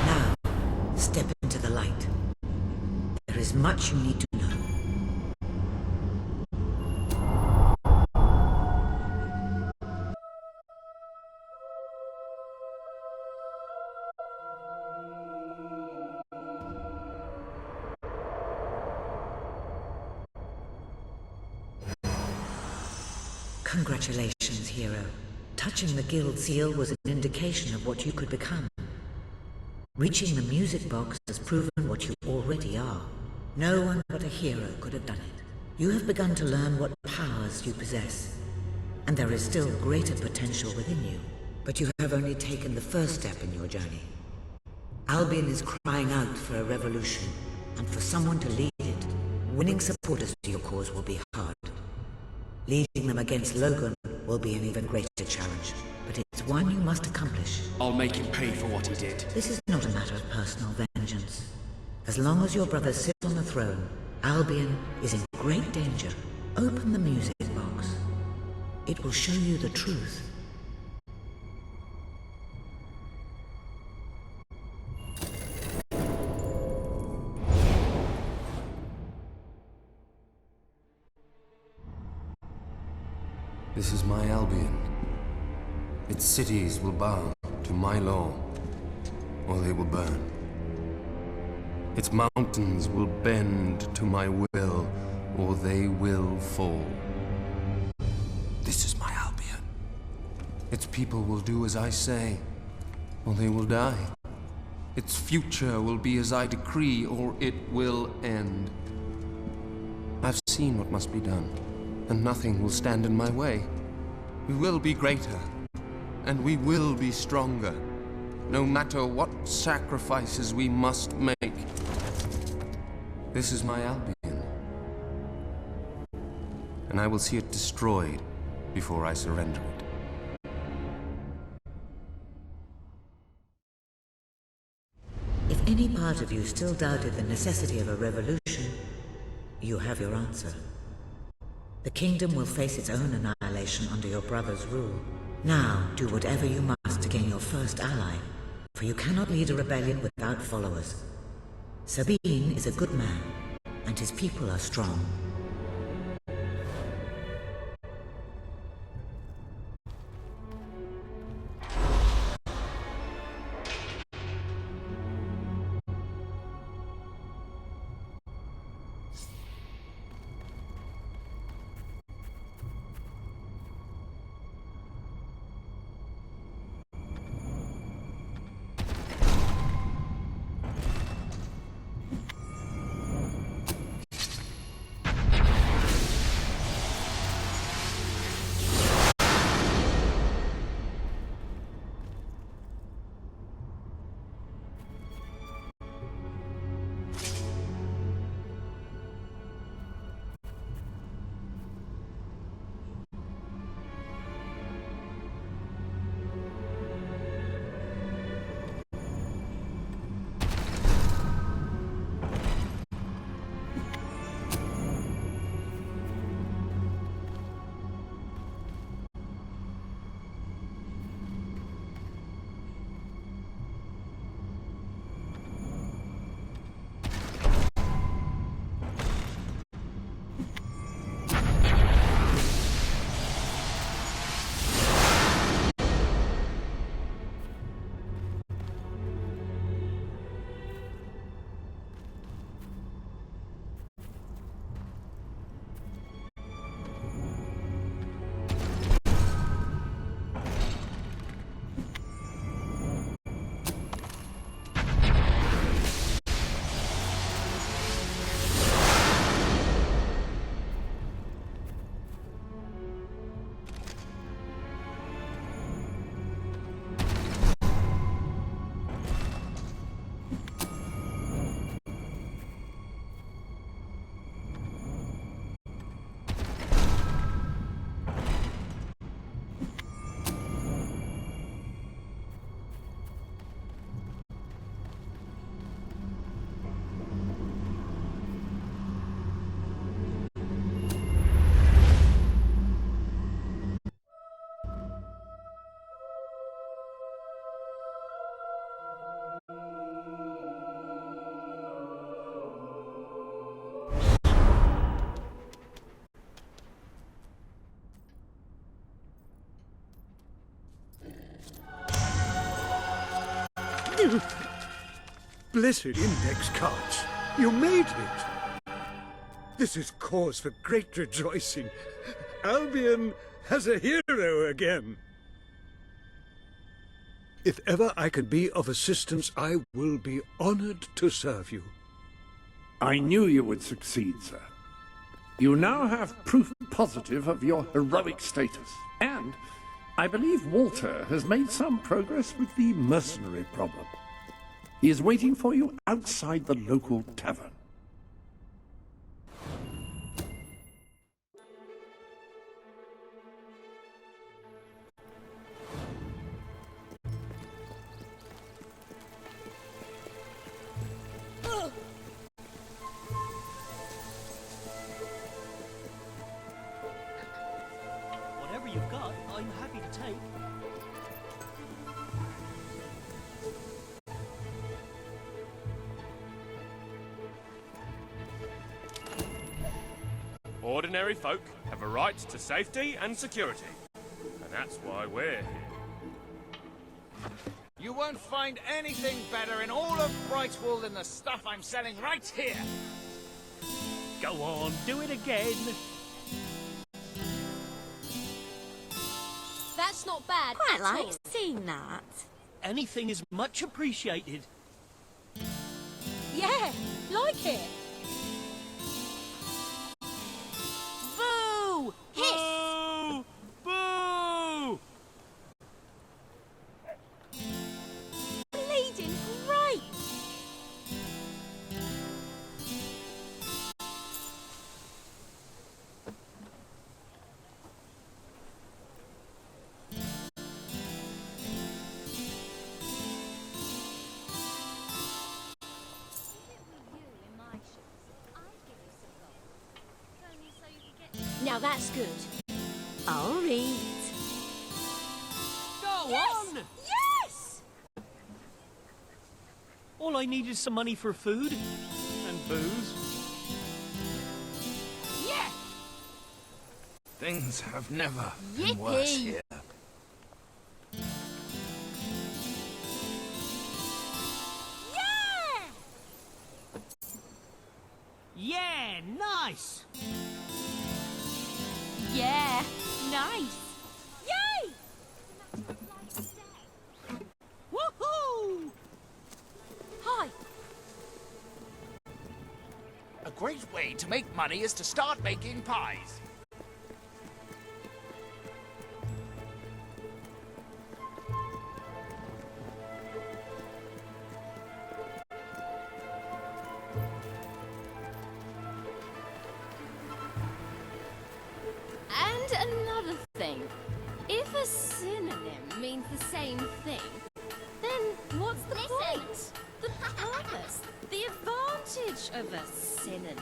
Now, step into the light. There is much you need to know. Congratulations, hero. Touching the guild seal was an indication of what you could become. Reaching the music box has proven what you already are. No one but a hero could have done it. You have begun to learn what powers you possess, and there is still greater potential within you. But you have only taken the first step in your journey. Albion is crying out for a revolution, and for someone to lead it. Winning supporters to your cause will be hard. Leading them against Logan will be an even greater challenge, but it's one you must accomplish. I'll make him pay for what he did. This is not a matter of personal vengeance. As long as your brother sits on the throne, Albion is in great danger. Open the music box. It will show you the truth. This is my Albion. Its cities will bow to my law, or they will burn. Its mountains will bend to my will, or they will fall. This is my Albion. Its people will do as I say, or they will die. Its future will be as I decree, or it will end. I've seen what must be done, and nothing will stand in my way. We will be greater, and we will be stronger, no matter what sacrifices we must make. This is my Albion, and I will see it destroyed before I surrender it. If any part of you still doubted the necessity of a revolution, you have your answer. The kingdom will face its own annihilation under your brother's rule. Now, do whatever you must to gain your first ally, for you cannot lead a rebellion without followers. Sabine is a good man, and his people are strong. Blessed index cards. You made it. This is cause for great rejoicing. Albion has a hero again. If ever I can be of assistance, I will be honored to serve you. I knew you would succeed, sir. You now have proof positive of your heroic status, and I believe Walter has made some progress with the mercenary problem. He is waiting for you outside the local tavern. Whatever you've got, I'm happy to take. Ordinary folk have a right to safety and security, and that's why we're here. You won't find anything better in all of Brightwool than the stuff I'm selling right here. Go on, do it again. That's not bad. Quite at like all. seeing that. Anything is much appreciated. Yeah, like it. Boo! Hiss! Boo! Boo! Bleeding great! Now that's good. I'll read. Go Yes! on! Yes! All All I need is some money for food and booze. Yeah! Things have never been worse Yippee! here. Yeah! Yeah, nice! Yeah, nice. Yay! Woohoo! Hi. A great way to make money is to start making pies. And another thing. If a synonym means the same thing, then what's the point? The purpose? The advantage of a synonym?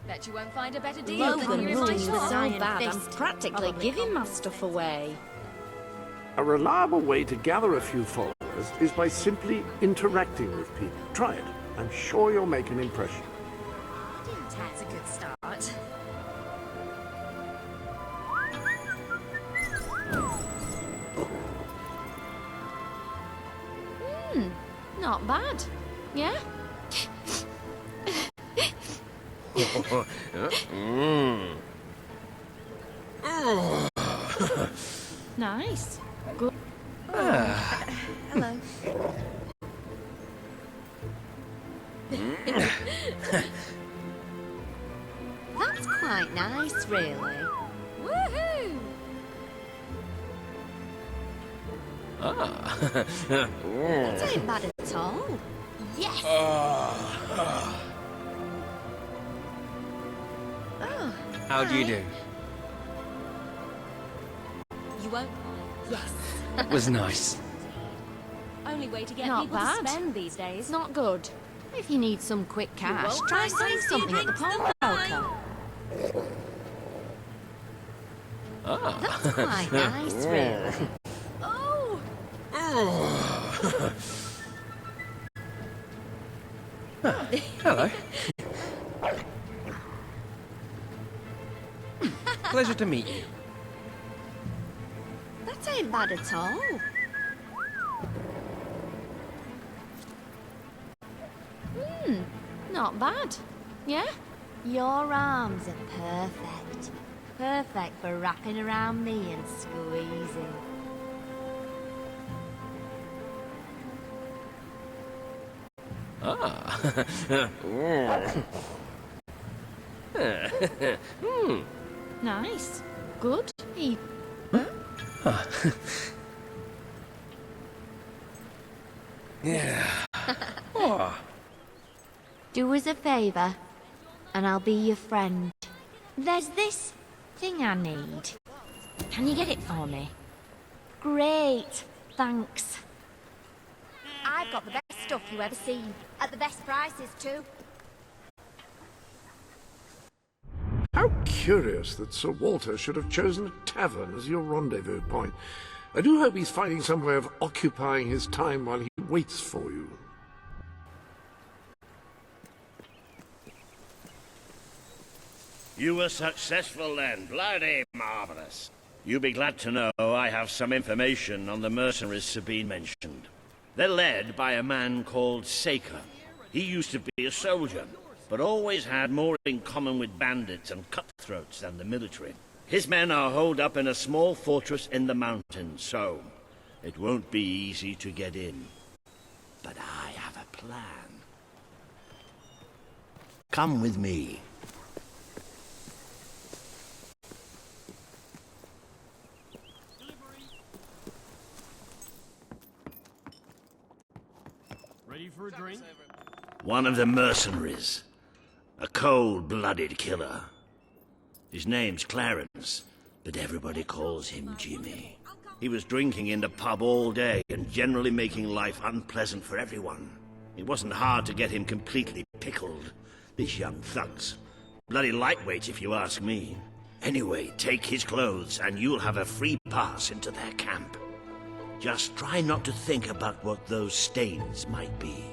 Bet you won't find a better deal than you're in my shop. so bad, I'm practically giving my stuff away. A reliable way to gather a few followers is by simply interacting with people. Try it. I'm sure you'll make an impression. That's a good start. Not bad. Yeah? Nice. Good. Hello. That's quite nice, really. Woohoo! That ain't bad at all. Yes! Oh, How do you do? You won't. Yes. That was nice. Only way to get Not people bad. to spend these days. Not good. If you need some quick cash, won't try find selling tasty something at the drinks pawnbroker. That's quite nice, really. Oh! Hello. Pleasure to meet you. That ain't bad at all. Not bad. Yeah? Your arms are perfect. Perfect for wrapping around me and squeezing. Nice. Good. Yeah. Oh. Do us a favour, and I'll be your friend. There's this thing I need. Can you get it for me? Great, thanks. I've got the best stuff you ever seen. At the best prices, too. How curious that Sir Walter should have chosen a tavern as your rendezvous point. I do hope he's finding some way of occupying his time while he waits for you. You were successful then. Bloody marvelous. You'll be glad to know I have some information on the mercenaries Sabine mentioned. They're led by a man called Saker. He used to be a soldier, but always had more in common with bandits and cutthroats than the military. His men are holed up in a small fortress in the mountains, so it won't be easy to get in. But I have a plan. Come with me. Ready for a drink? One of the mercenaries. A cold-blooded killer. His name's Clarence, but everybody calls him Jimmy. He was drinking in the pub all day and generally making life unpleasant for everyone. It wasn't hard to get him completely pickled. This young thug's bloody lightweight, if you ask me. Anyway, take his clothes and you'll have a free pass into their camp. Just try not to think about what those stains might be.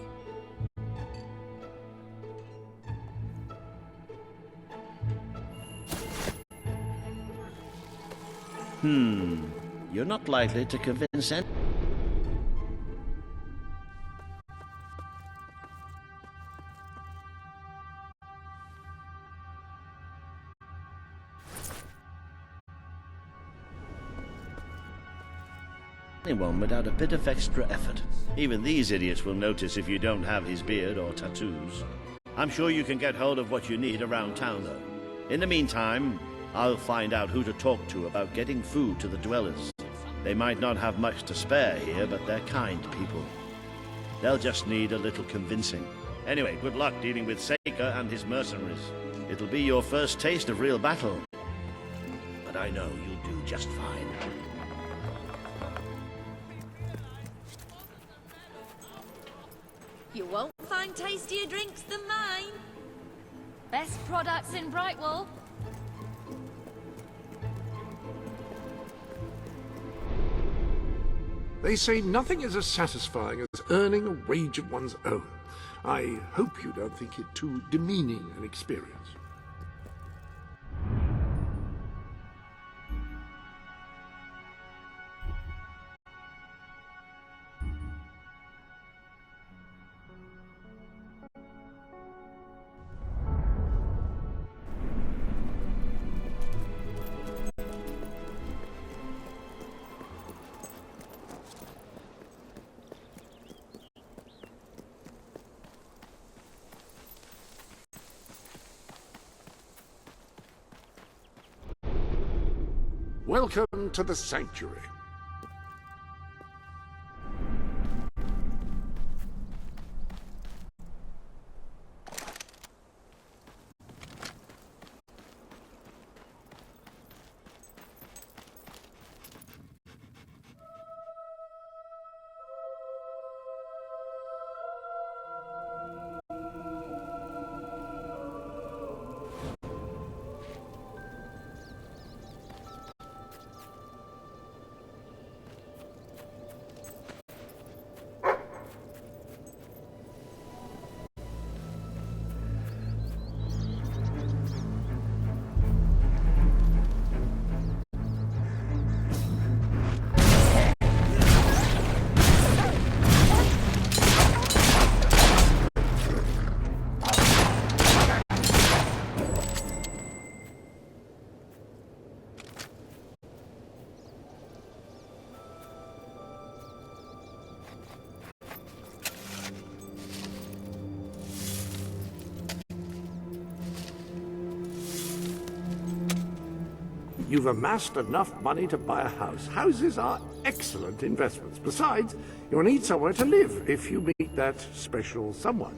You're not likely to convince anyone without a bit of extra effort. Even these idiots will notice if you don't have his beard or tattoos. I'm sure you can get hold of what you need around town, though. In the meantime, I'll find out who to talk to about getting food to the dwellers. They might not have much to spare here, but they're kind people. They'll just need a little convincing. Anyway, good luck dealing with Seika and his mercenaries. It'll be your first taste of real battle. But I know you'll do just fine. You won't find tastier drinks than mine. Best products in Brightwall. They say nothing is as satisfying as earning a wage of one's own. I hope you don't think it too demeaning an experience. Welcome to the Sanctuary. You've amassed enough money to buy a house. Houses are excellent investments. Besides, you'll need somewhere to live if you meet that special someone.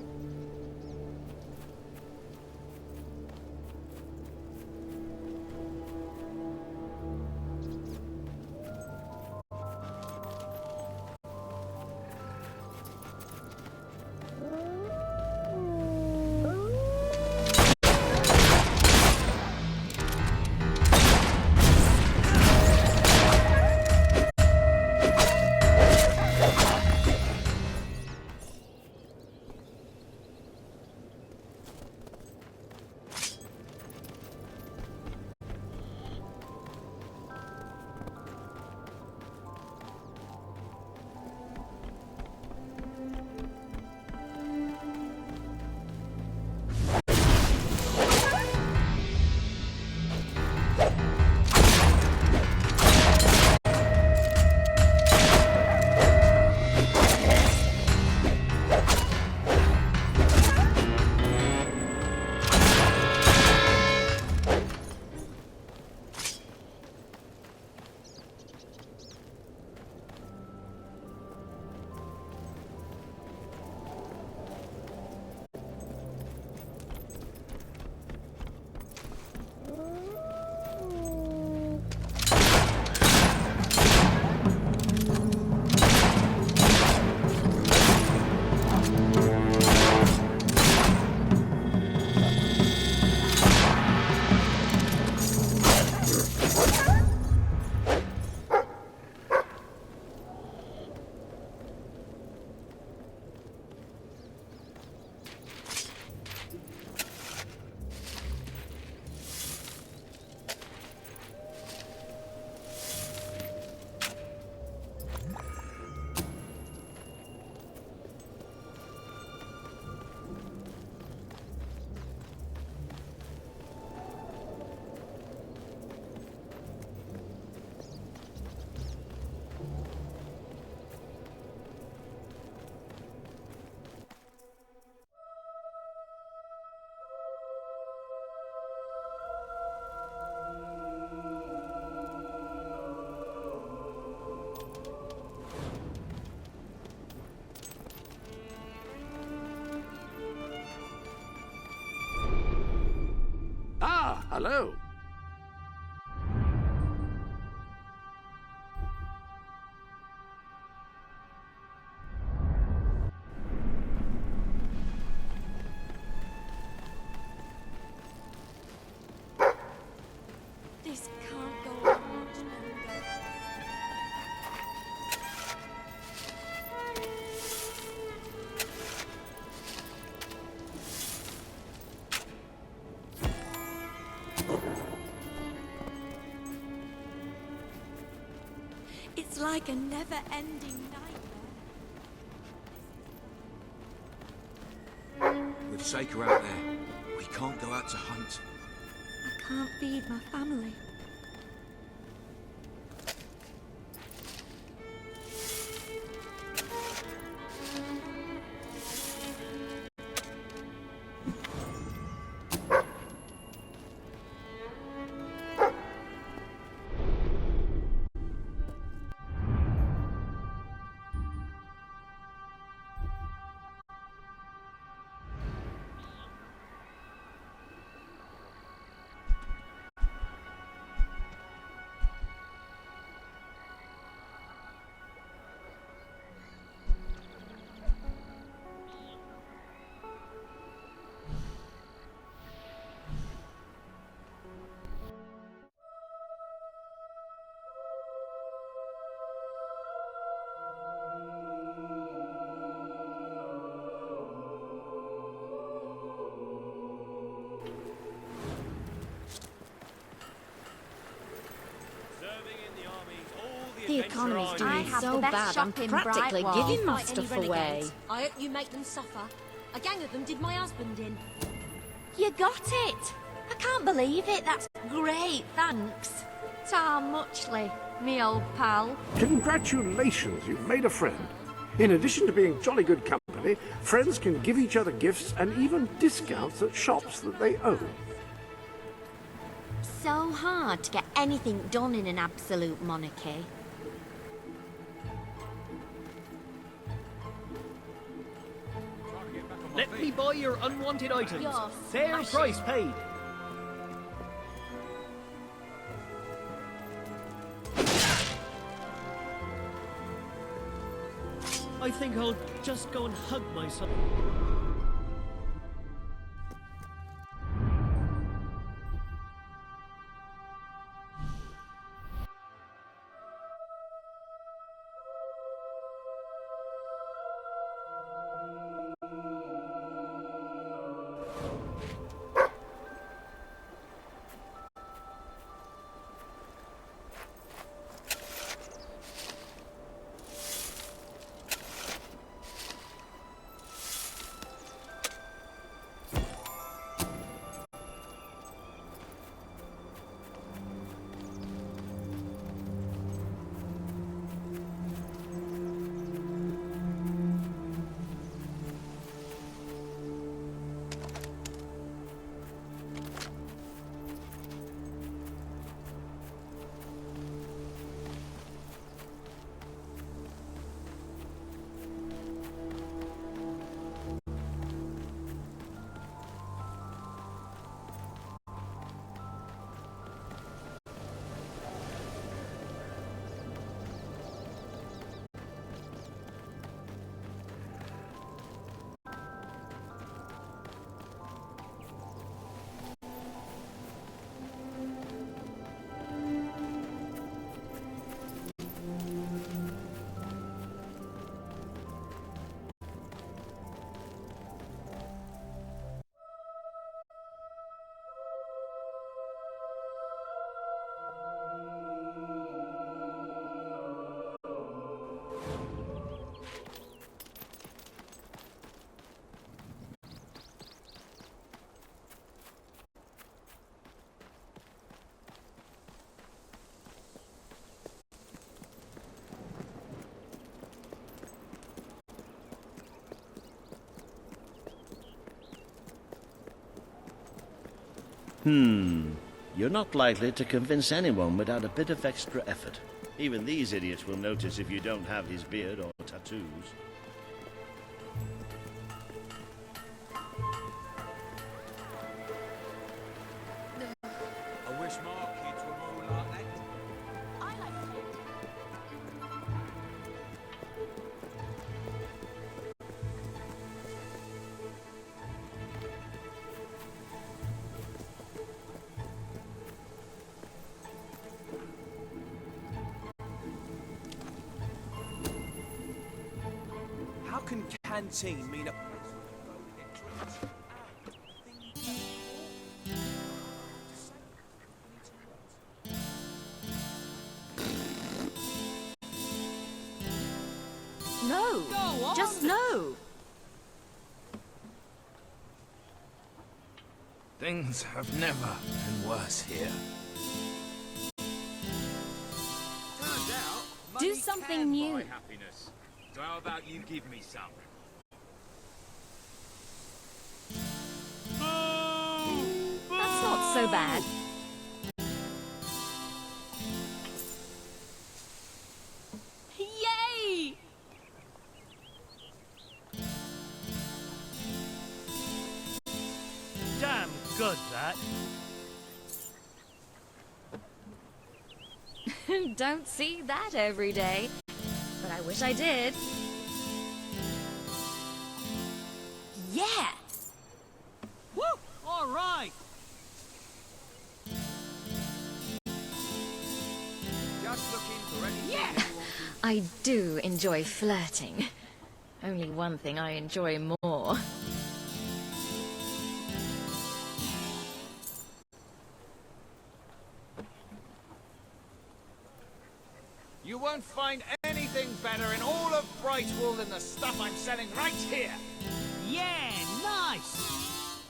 Hello. This can't go on much longer. It's like a never-ending nightmare. With Saker out there, we can't go out to hunt. I can't feed my family. The economy's doing so bad, I'm practically giving my stuff away. I hope you make them suffer. A gang of them did my husband in. You got it! I can't believe it, that's great, thanks. Ta muchly, me old pal. Congratulations, you've made a friend. In addition to being jolly good company, friends can give each other gifts and even discounts at shops that they own. So hard to get anything done in an absolute monarchy. Let me buy your unwanted items. You're Fair smashing. price paid. I think I'll just go and hug my son. You're not likely to convince anyone without a bit of extra effort. Even these idiots will notice if you don't have his beard or tattoos. can canteen mean a... No! Go on. Just no! Things have never been worse here. Turns out, Do money something can new. buy happiness. So how about you give me some? That's not so bad. Yay! Damn good, that. Don't see that every day. But I wish I did. Yeah! Woo! All right. Just looking for anything Yeah! you want. I do enjoy flirting. Only one thing I enjoy more. You won't find anything better in all of Brightwall than the stuff I'm selling right here. Yeah, nice.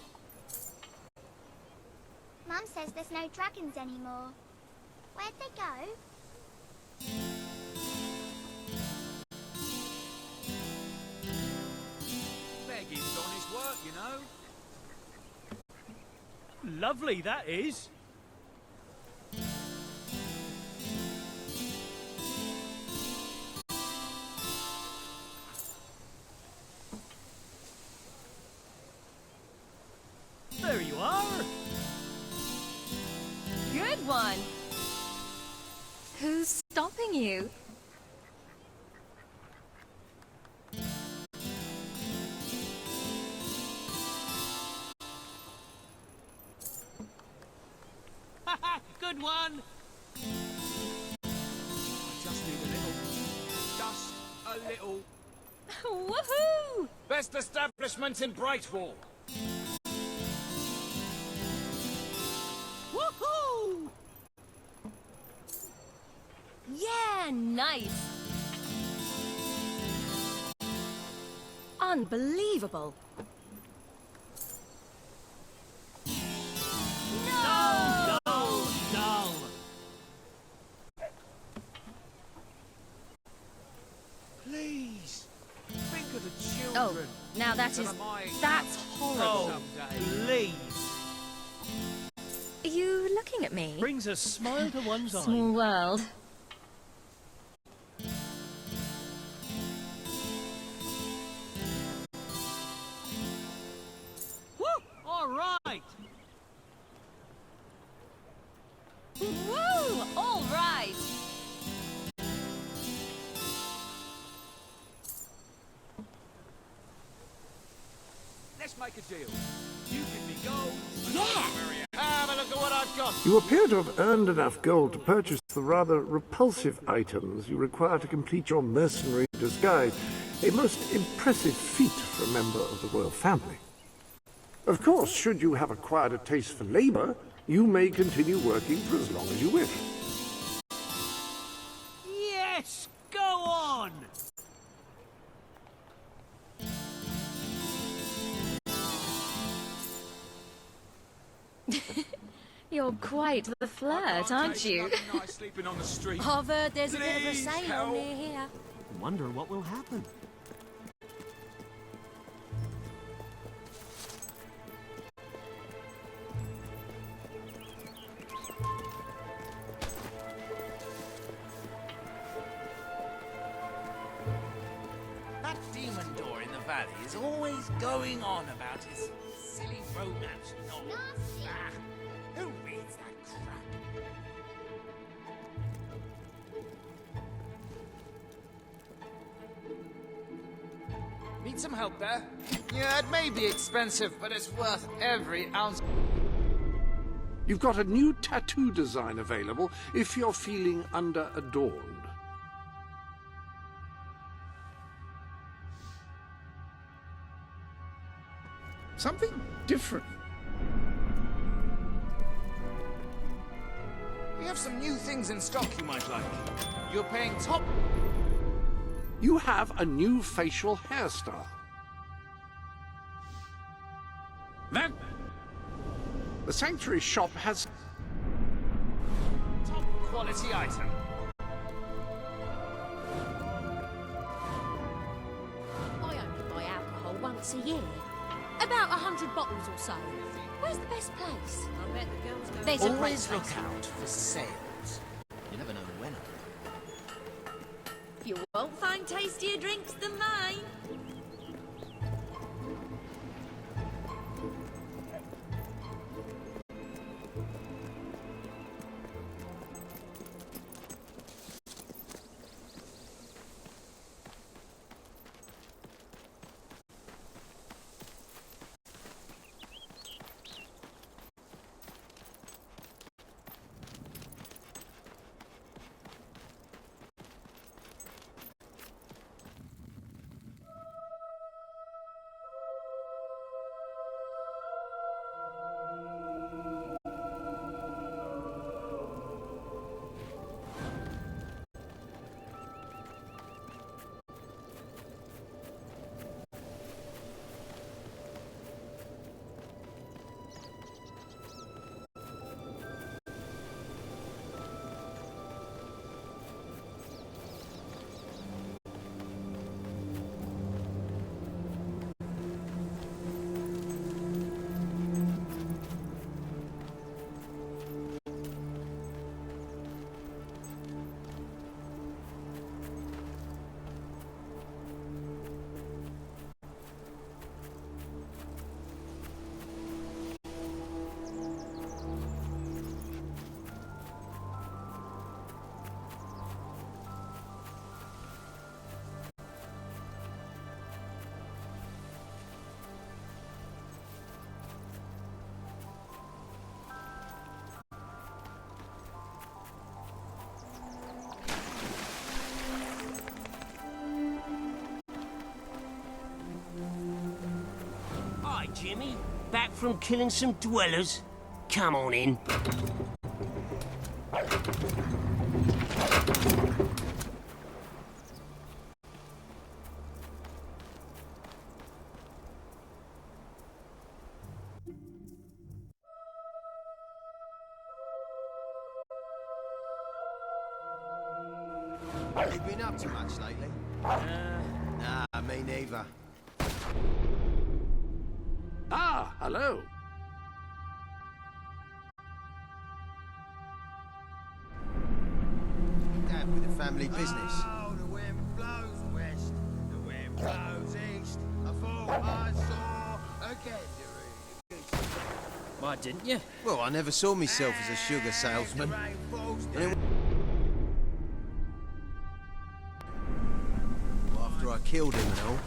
Mum says there's no dragons anymore. Where'd they go? Begging's honest work, you know. Lovely, that is. There you are. Good one! Who's stopping you? Good one. I just need a little. Woohoo! Best establishment in Brightwall. Woohoo! Yeah, nice! Unbelievable! No! Dull. Please, think of the Oh, children. now that's horrible. Oh, Please. Are you looking at me? Brings a smile to one's Small eye. world. Woo! All right. Woo! All right! Let's make a deal. You give me gold. Yeah! Have a look at what I've got. You appear to have earned enough gold to purchase the rather repulsive items you require to complete your mercenary disguise. A most impressive feat for a member of the royal family. Of course, should you have acquired a taste for labor, you may continue working for as long as you wish. Yes, go on. You're quite the flirt, aren't you? Night sleeping on the street. I've heard there's a bit of a Please sale help. near here. Wonder what will happen. That demon door in the valley is always going on about his silly romance novel. Ah, who reads that crap? Need some help there? Yeah, it may be expensive, but it's worth every ounce. You've got a new tattoo design available if you're feeling under-adorned. Something different. We have some new things in stock you might like. You're paying top... You have a new facial hairstyle. Then, the Sanctuary shop has... top quality item. I only buy alcohol once a year. About 100 bottles or so. Where's the best place? I bet the girls go... There's a great Always place. look out for sales. You never know when. You won't find tastier drinks than mine. Hi, Jimmy. Back from killing some dwellers? Come on in. You been up to much lately? Nah, me neither. Ah, hello. Dad with the family business. Oh, the wind blows west, the wind blows east. I thought I saw a gathering. Why didn't you? Well, I never saw myself as a sugar salesman. And then... Well, after I killed him and all.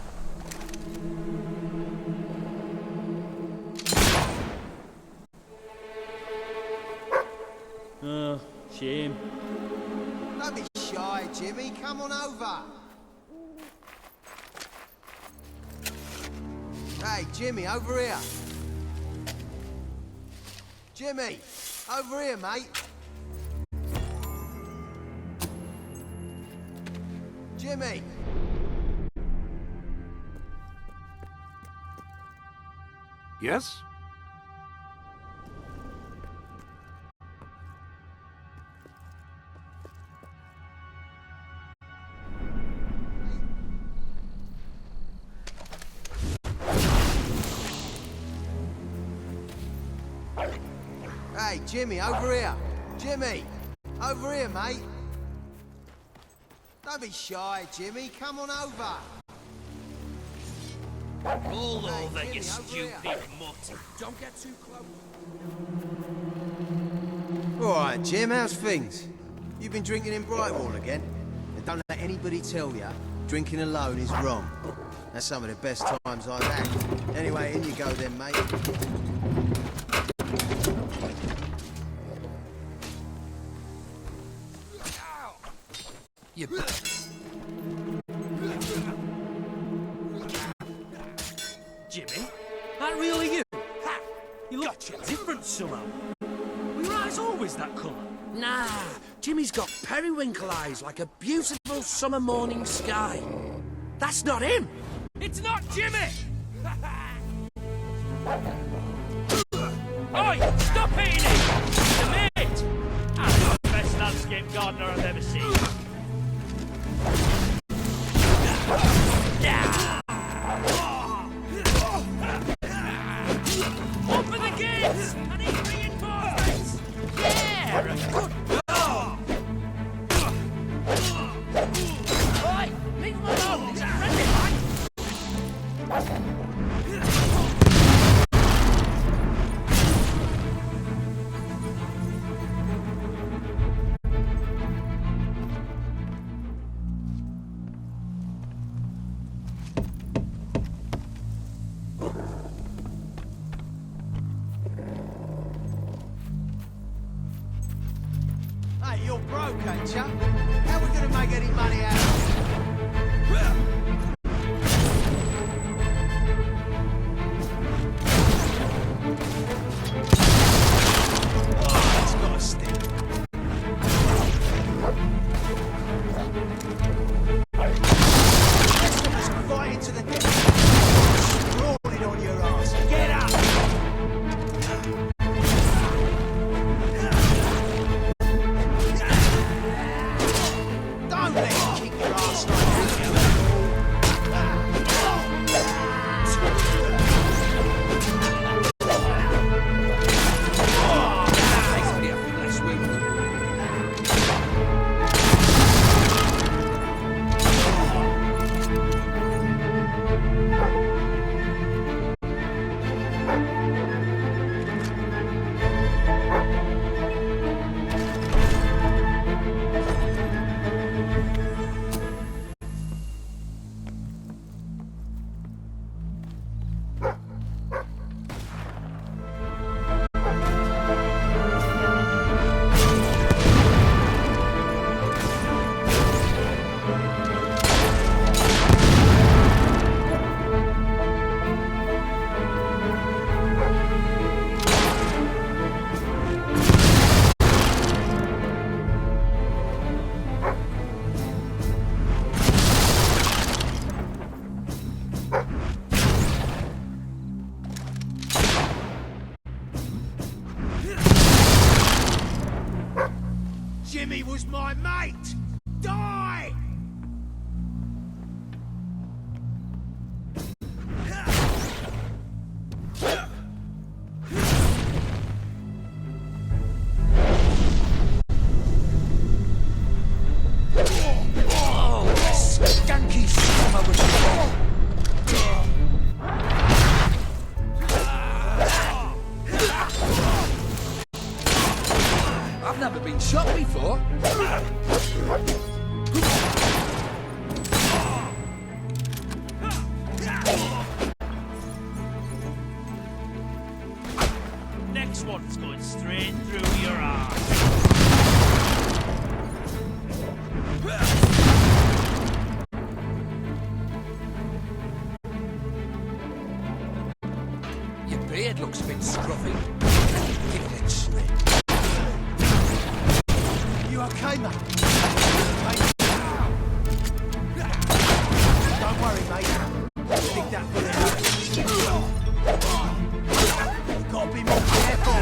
Oh, shame. Don't be shy, Jimmy. Come on over. Hey, Jimmy, over here. Jimmy, over here, mate. Jimmy. Yes? Hey, Jimmy, over here. Jimmy, over here, mate. Don't be shy, Jimmy. Come on over. All Hey, over, Jimmy, you over stupid here. mutt. Don't get too close. All right, Jim, how's things? You've been drinking in Brightwall again? And don't let anybody tell you drinking alone is wrong. That's some of the best times I've had. Anyway, in you go then, mate. You... Jimmy? that really you? Ha! You look different somehow. Were your eyes always that colour? Nah, Jimmy's got periwinkle eyes like a beautiful summer morning sky. That's not him! It's not Jimmy! Oi! Stop hitting him! He's a mate! I'm the best landscape gardener I've ever seen. Open the gates! I need reinforcements! Yeah! Good go! Oi! Leave him alone! He's a friendly man! Hey, you're broke, ain't ya? How are we gonna make any money out of it? Oh, it's got a stick. Let's just fight into the death. Sprawling on your ass. Get up! Don't let him kick your ass like Jimmy was my mate! Die! Oh, skunky summer was I've never been shot before. Next one's going straight through your arm. Your beard looks a bit scruffy. Give it a trim. You okay, mate? Don't worry, mate. Stick that bullet out. You've got to be more careful.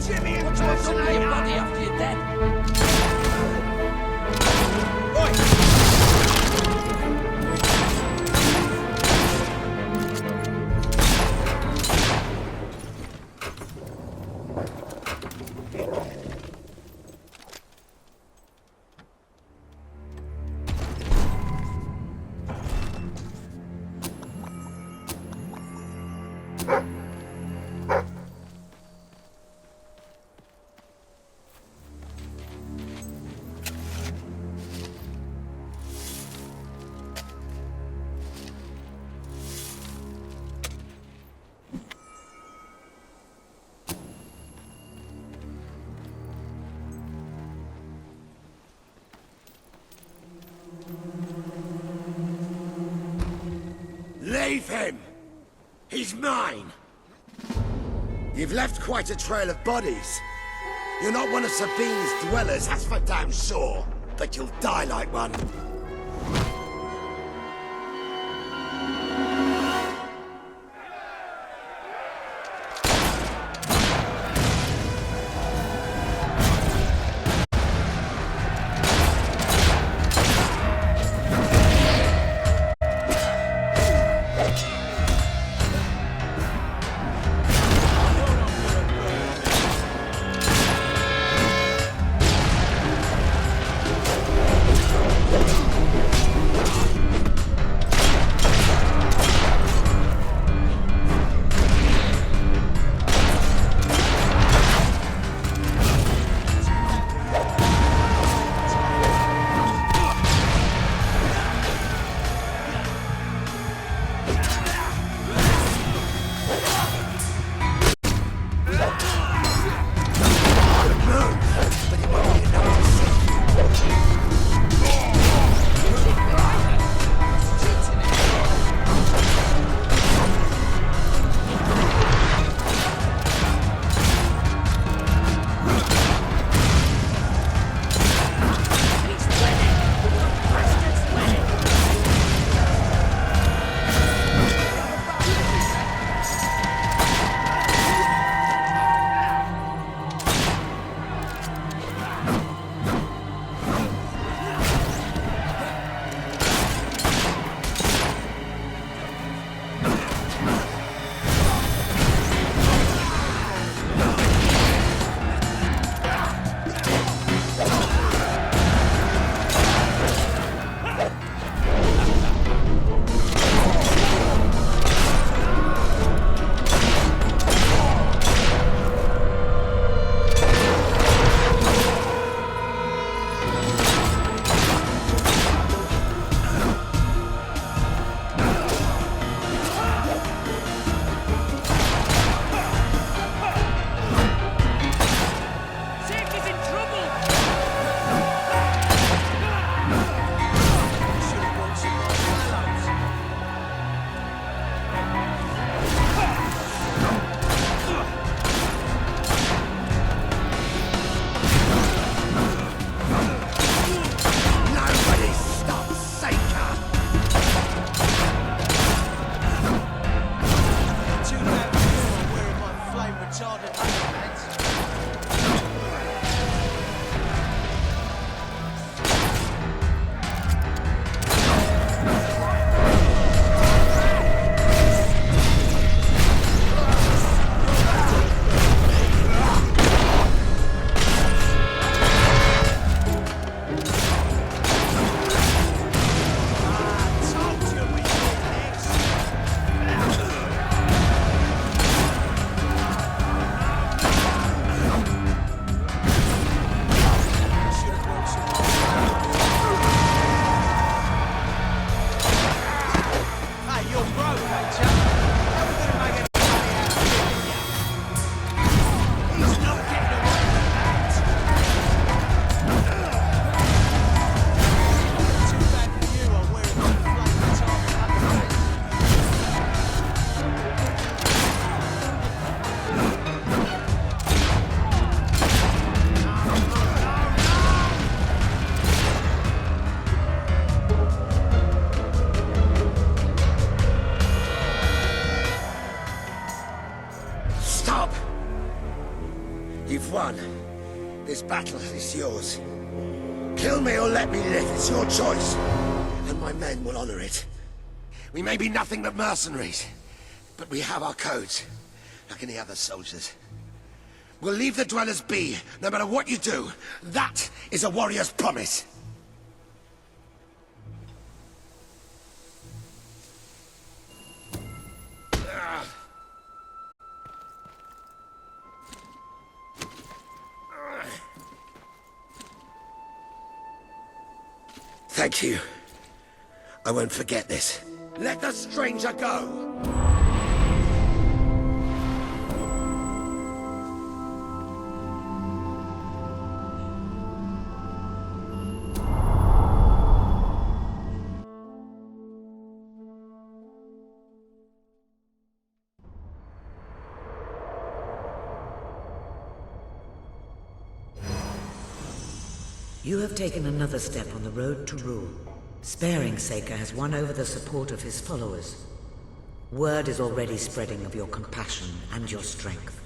Jimmy, what you have done with your body after you're dead? Leave him! He's mine! You've left quite a trail of bodies. You're not one of Sabine's dwellers, that's for damn sure. But you'll die like one. You've won. This battle is yours. Kill me or let me live. It's your choice. And my men will honor it. We may be nothing but mercenaries, but we have our codes, like any other soldiers. We'll leave the dwellers be, no matter what you do. That is a warrior's promise. Thank you. I won't forget this. Let the stranger go! You have taken another step on the road to rule. Sparing Saker has won over the support of his followers. Word is already spreading of your compassion and your strength.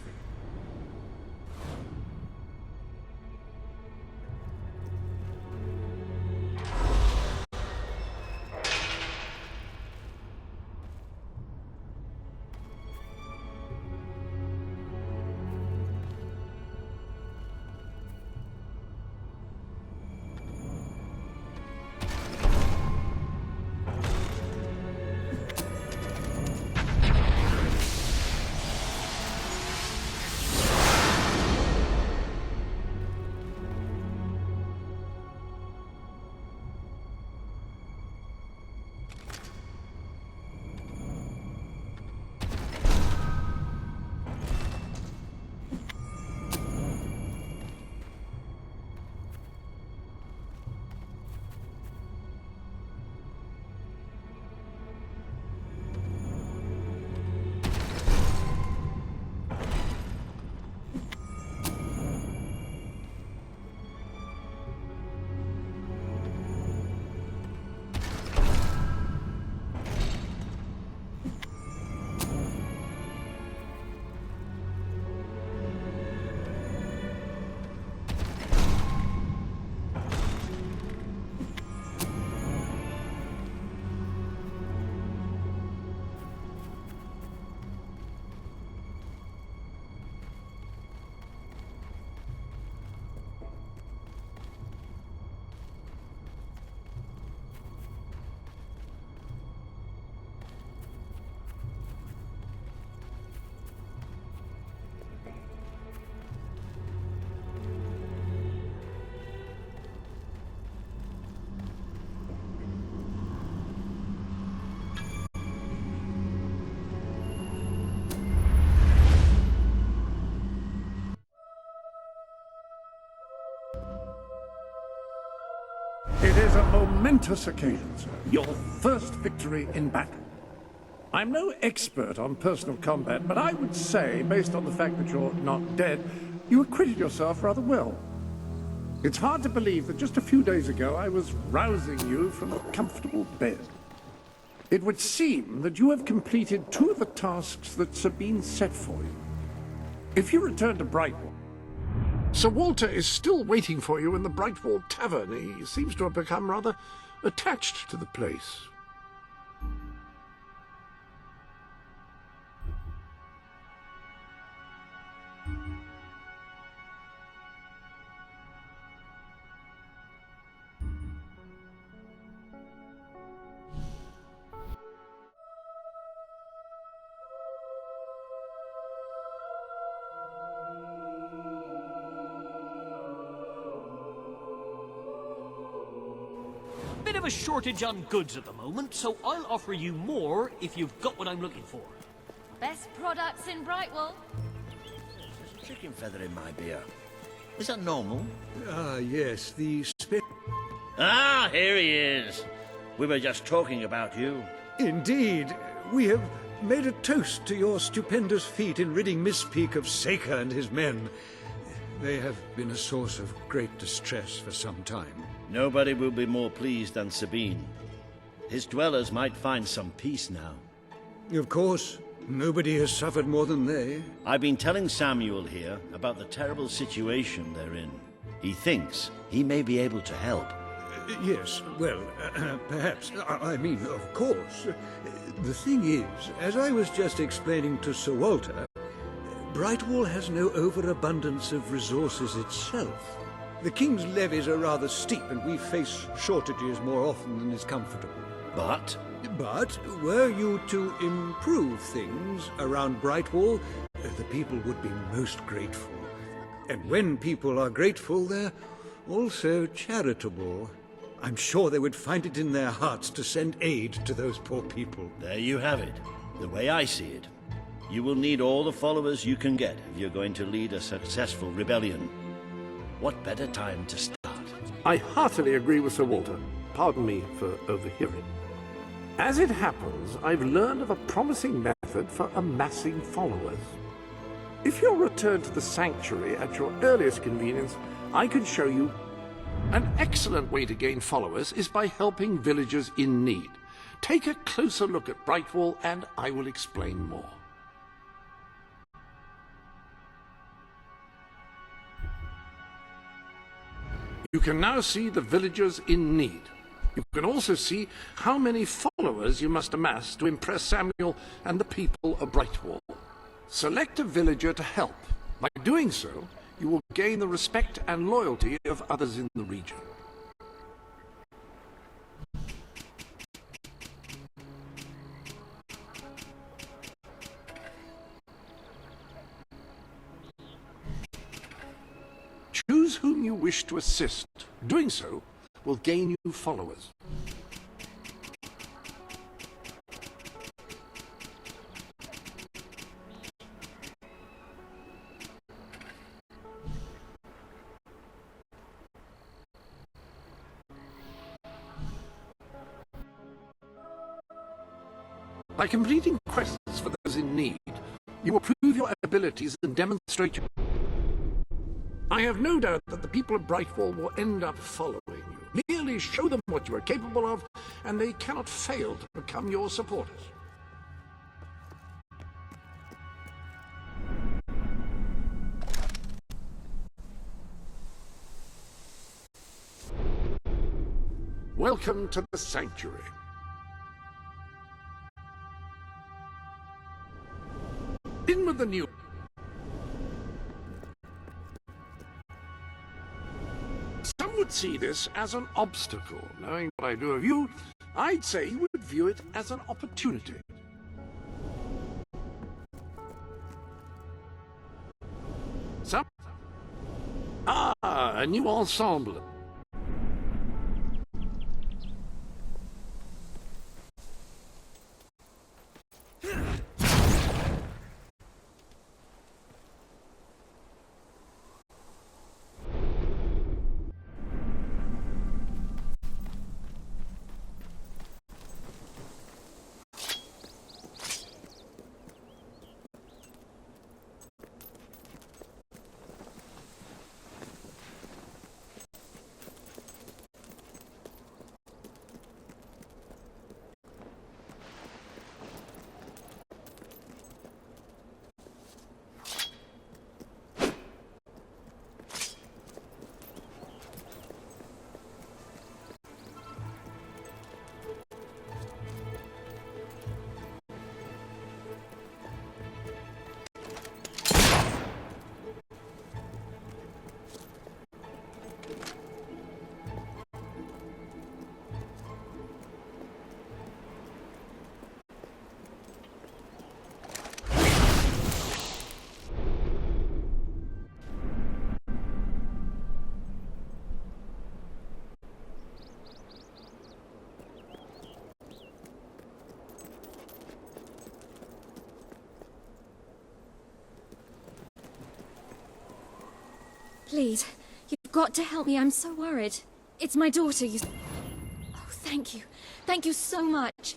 It is a momentous occasion, sir. Your first victory in battle. I'm no expert on personal combat, but I would say, based on the fact that you're not dead, you acquitted yourself rather well. It's hard to believe that just a few days ago I was rousing you from a comfortable bed. It would seem that you have completed 2 of the tasks that Sabine set for you. If you return to Brightwall, Sir Walter is still waiting for you in the Brightwall Tavern. He seems to have become rather attached to the place. Bit of a shortage on goods at the moment, so I'll offer you more if you've got what I'm looking for. Best products in Brightwall. There's a chicken feather in my beer. Is that normal? Yes, the Ah, here he is. We were just talking about you. Indeed. We have made a toast to your stupendous feat in ridding Miss Peak of Saker and his men. They have been a source of great distress for some time. Nobody will be more pleased than Sabine. His dwellers might find some peace now. Of course. Nobody has suffered more than they. I've been telling Samuel here about the terrible situation they're in. He thinks he may be able to help. Yes, well, perhaps. I mean, of course. The thing is, as I was just explaining to Sir Walter, Brightwall has no overabundance of resources itself. The King's levies are rather steep, and we face shortages more often than is comfortable. But were you to improve things around Brightwall, the people would be most grateful. And when people are grateful, they're also charitable. I'm sure they would find it in their hearts to send aid to those poor people. There you have it. The way I see it. You will need all the followers you can get if you're going to lead a successful rebellion. What better time to start? I heartily agree with Sir Walter. Pardon me for overhearing. As it happens, I've learned of a promising method for amassing followers. If you'll return to the sanctuary at your earliest convenience, I can show you. An excellent way to gain followers is by helping villagers in need. Take a closer look at Brightwall and I will explain more. You can now see the villagers in need. You can also see how many followers you must amass to impress Samuel and the people of Brightwall. Select a villager to help. By doing so, you will gain the respect and loyalty of others in the region. Choose whom you wish to assist. Doing so will gain you followers. By completing quests for those in need, you will prove your abilities and demonstrate your... I have no doubt that the people of Brightwall will end up following you. Merely show them what you are capable of, and they cannot fail to become your supporters. Welcome to the sanctuary. In with the new... Some would see this as an obstacle. Knowing what I do of you, I'd say you would view it as an opportunity. Some... a new ensemble. Please, you've got to help me. I'm so worried. It's my daughter, you... Oh, thank you. Thank you so much.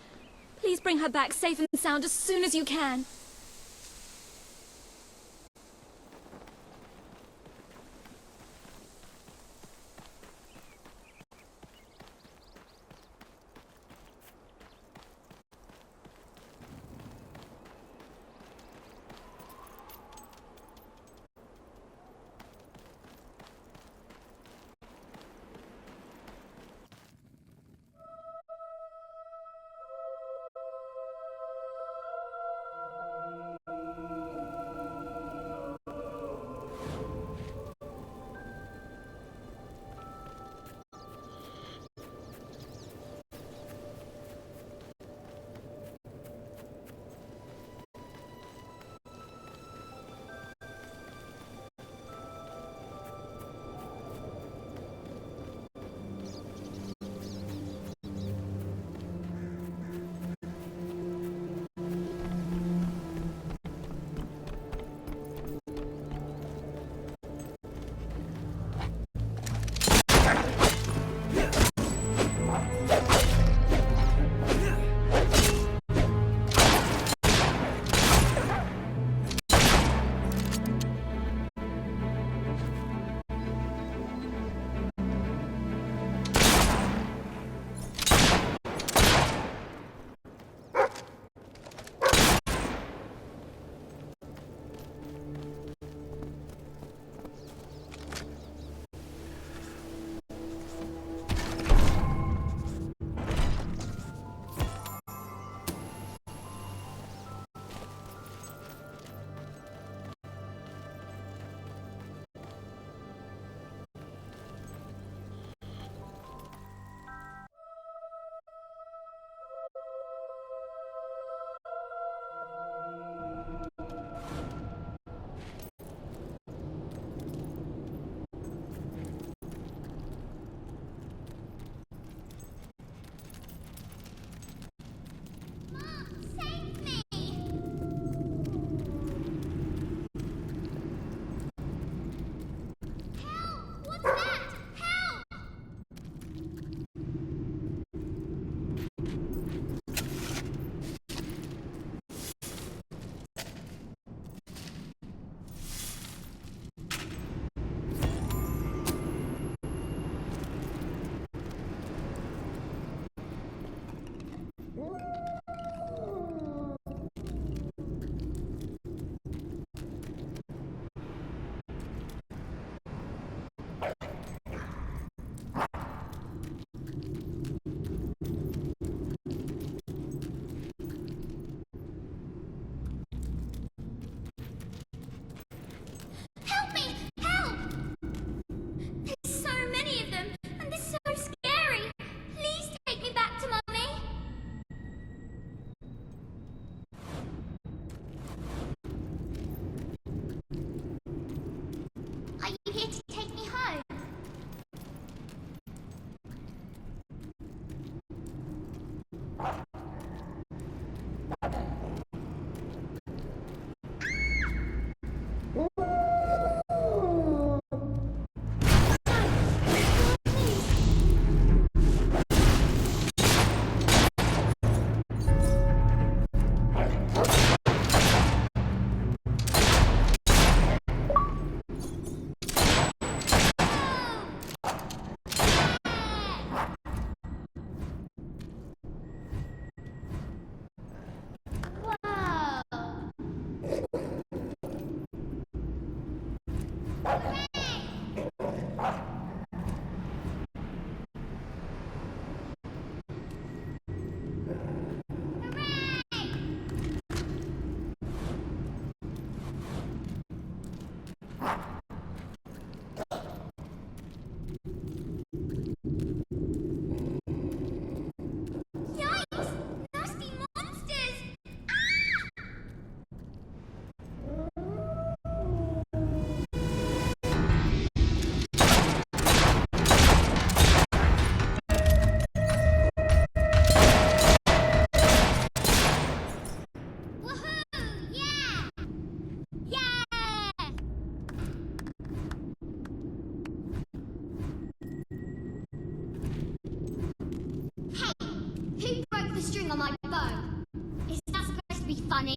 Please bring her back safe and sound as soon as you can. Yikes! Nasty monsters! Woohoo! Yeah! Yeah! Hey! Who broke the string on my bow? Is that supposed to be funny?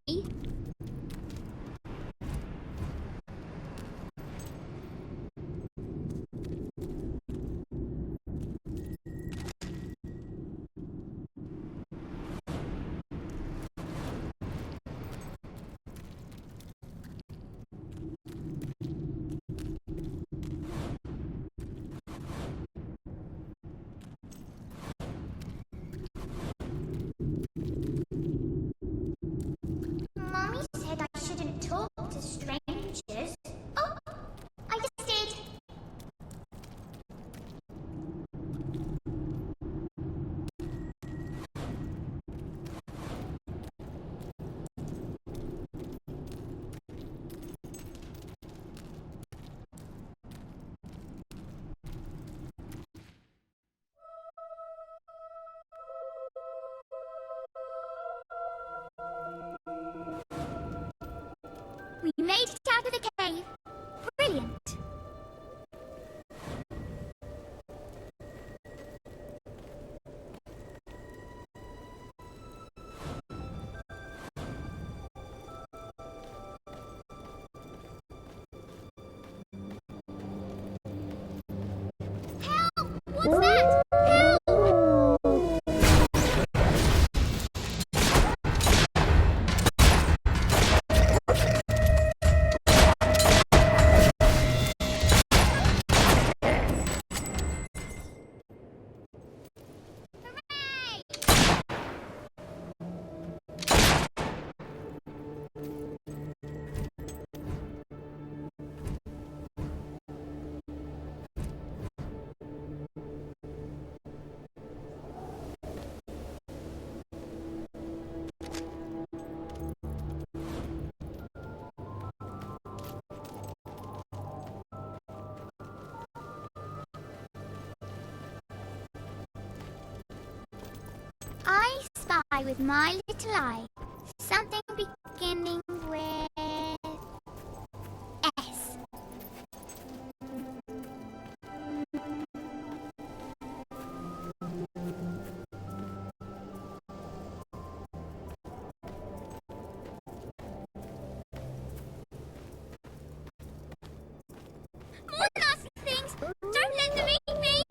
Mommy said I shouldn't talk to strangers. Oh, I just did. We made it out of the cave. Brilliant. Help! What's that? I spy with my little eye something beginning with S. More nasty things! Don't let them eat me!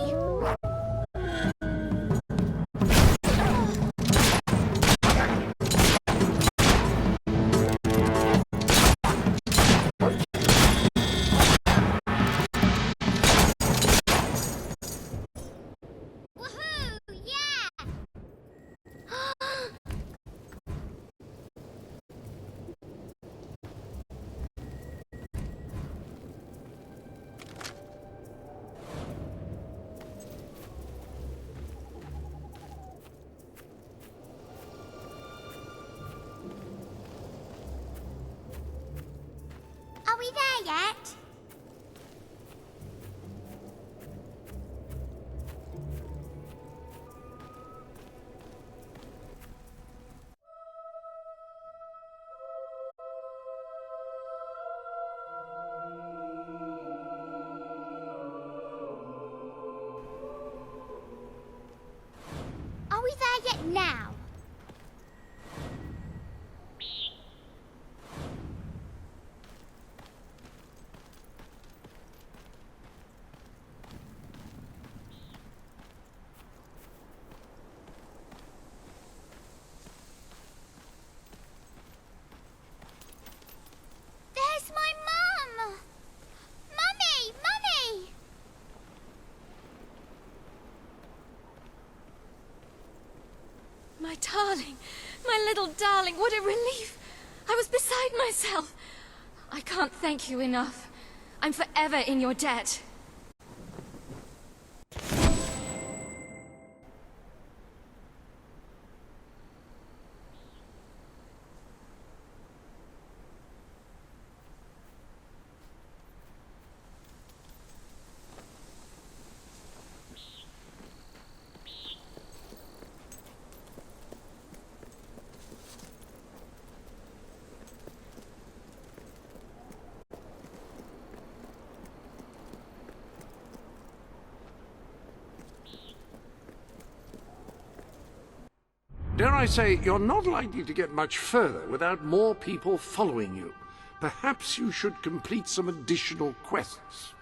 Woohoo! Yeah! Are we there yet? Are we there yet now? There's my mum! darling, my little darling, what a relief. I was beside myself. I can't thank you enough. I'm forever in your debt. Dare I say, you're not likely to get much further without more people following you. Perhaps you should complete some additional quests.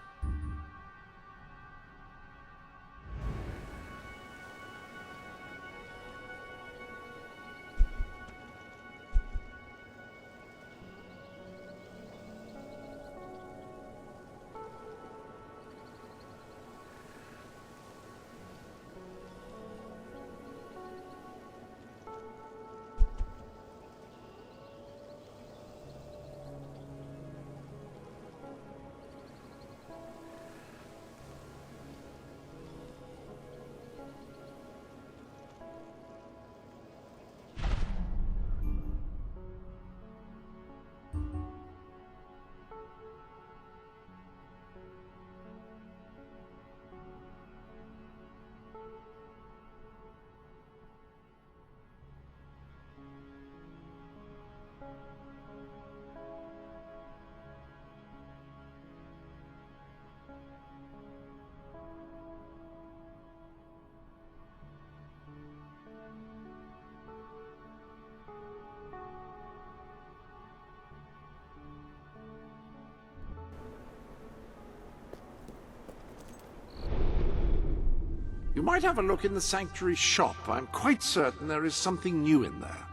You might have a look in the Sanctuary shop. I'm quite certain there is something new in there.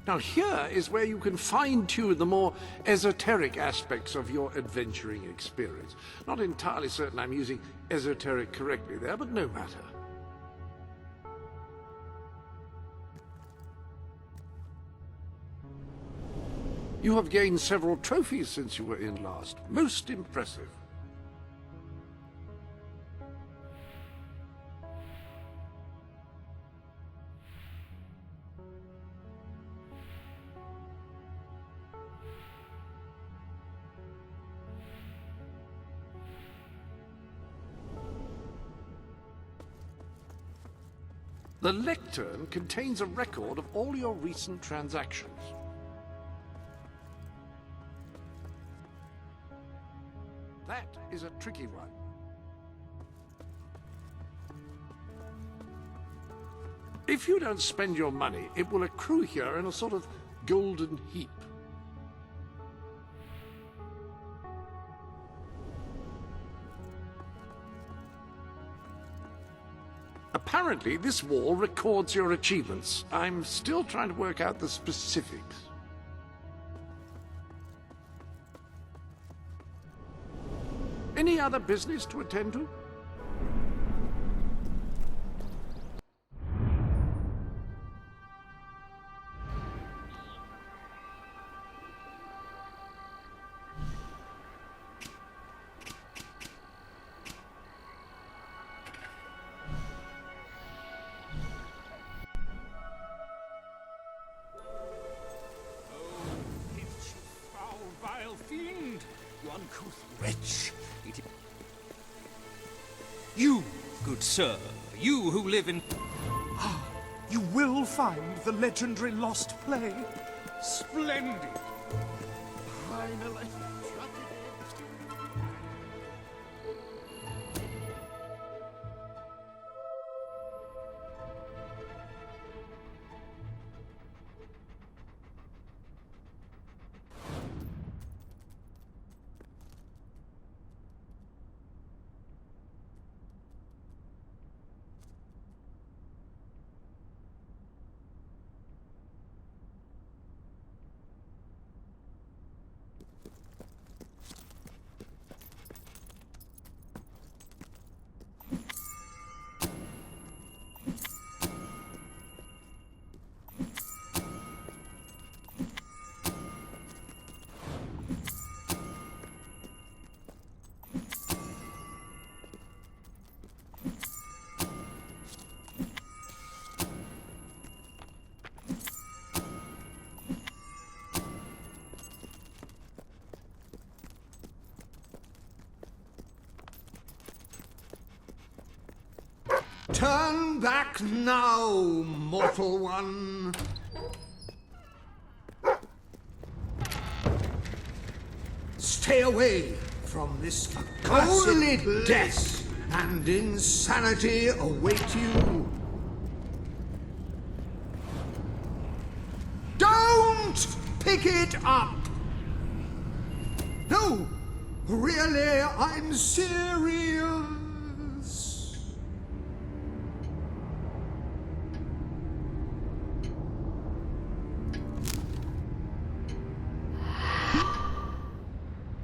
Now here is where you can fine-tune the more esoteric aspects of your adventuring experience. Not entirely certain I'm using esoteric correctly there, but no matter. You have gained several trophies since you were in last. Most impressive. The lectern contains a record of all your recent transactions. That is a tricky one. If you don't spend your money, it will accrue here in a sort of golden heap. Apparently, this wall records your achievements. I'm still trying to work out the specifics. Any other business to attend to? Vile fiend! You uncouth wretch! You, good sir, you who live in... You will find the legendary lost play. Splendid! Finally. Turn back now, mortal one. Stay away from this accursed only death and insanity await you. Don't pick it up! No, really, I'm serious.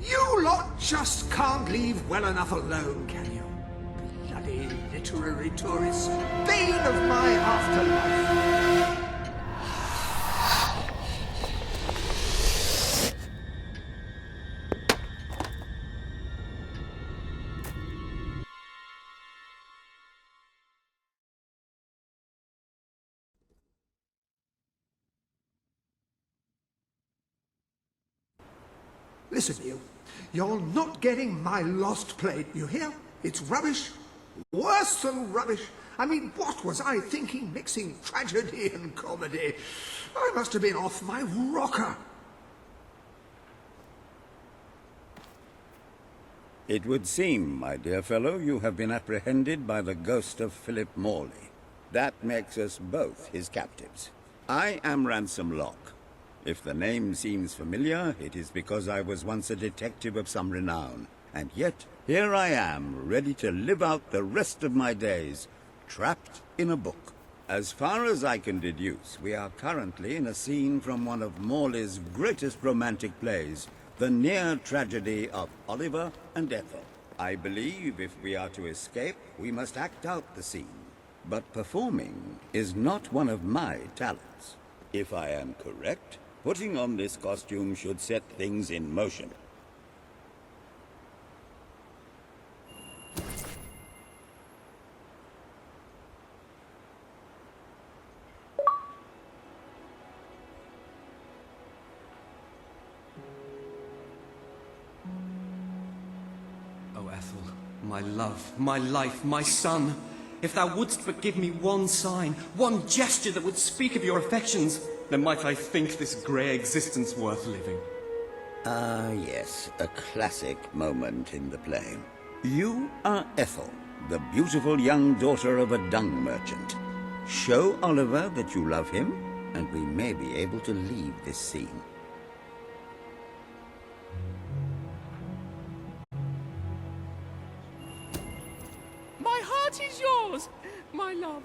You lot just can't leave well enough alone, can you? Bloody literary tourists, bane of my afterlife. Listen, you. You're not getting my lost plate, you hear? It's rubbish. Worse than rubbish. I mean, what was I thinking mixing tragedy and comedy? I must have been off my rocker. It would seem, my dear fellow, you have been apprehended by the ghost of Philip Morley. That makes us both his captives. I am Ransom Locke. If the name seems familiar, it is because I was once a detective of some renown. And yet, here I am, ready to live out the rest of my days, trapped in a book. As far as I can deduce, we are currently in a scene from one of Morley's greatest romantic plays, the near tragedy of Oliver and Ethel. I believe if we are to escape, we must act out the scene. But performing is not one of my talents. If I am correct, putting on this costume should set things in motion. O Ethel, my love, my life, my son, if thou wouldst but give me one sign, one gesture that would speak of your affections, then might I think this grey existence worth living. Ah, yes, a classic moment in the play. You are Ethel, the beautiful young daughter of a dung merchant. Show Oliver that you love him, and we may be able to leave this scene. My heart is yours, my love.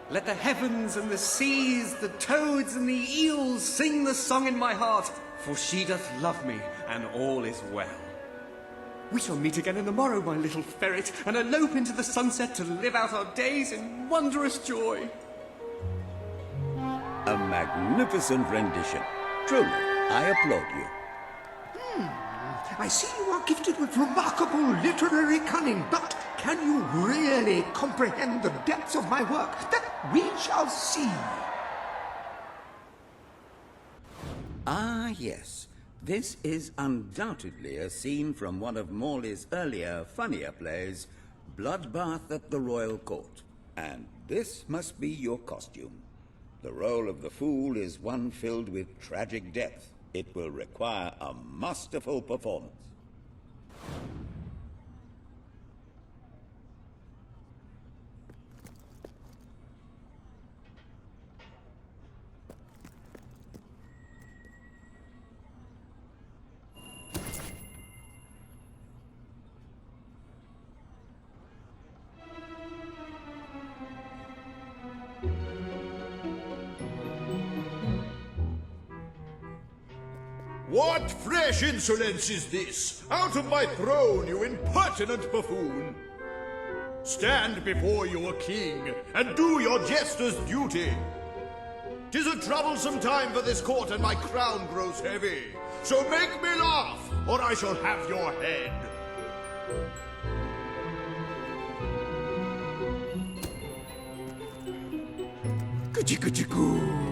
Let the heavens and the seas, the toads and the eels sing the song in my heart, for she doth love me, and all is well. We shall meet again in the morrow, my little ferret, and elope into the sunset to live out our days in wondrous joy. A magnificent rendition. Truly, I applaud you. I see you are gifted with remarkable literary cunning, but can you really comprehend the depths of my work? That we shall see. Ah, yes. This is undoubtedly a scene from one of Morley's earlier, funnier plays, Bloodbath at the Royal Court. And this must be your costume. The role of the fool is one filled with tragic depth. It will require a masterful performance. What fresh insolence is this? Out of my throne, you impertinent buffoon! Stand before your king, and do your jester's duty. 'Tis a troublesome time for this court, and my crown grows heavy. So make me laugh, or I shall have your head. Kuchi-kuchi-koo.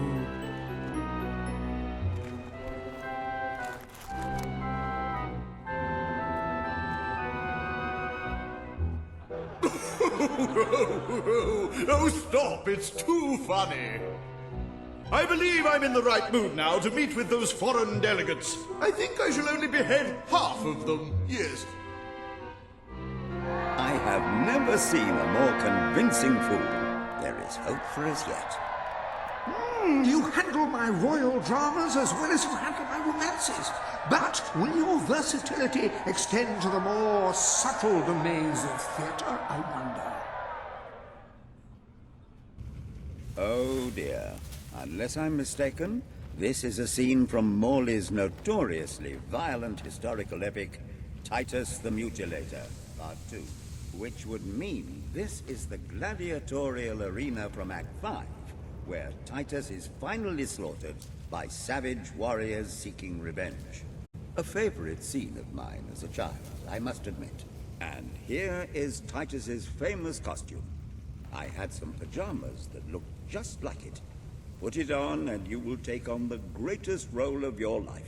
Oh, stop, it's too funny. I believe I'm in the right mood now to meet with those foreign delegates. I think I shall only behead half of them, yes. I have never seen a more convincing fool. There is hope for us yet. You handle my royal dramas as well as you handle my romances. But will your versatility extend to the more subtle domains of theatre, I wonder? Oh dear. Unless I'm mistaken, this is a scene from Morley's notoriously violent historical epic, Titus the Mutilator, Part 2. Which would mean this is the gladiatorial arena from Act 5, where Titus is finally slaughtered by savage warriors seeking revenge. A favorite scene of mine as a child, I must admit. And here is Titus's famous costume. I had some pajamas that looked just like it. Put it on and you will take on the greatest role of your life.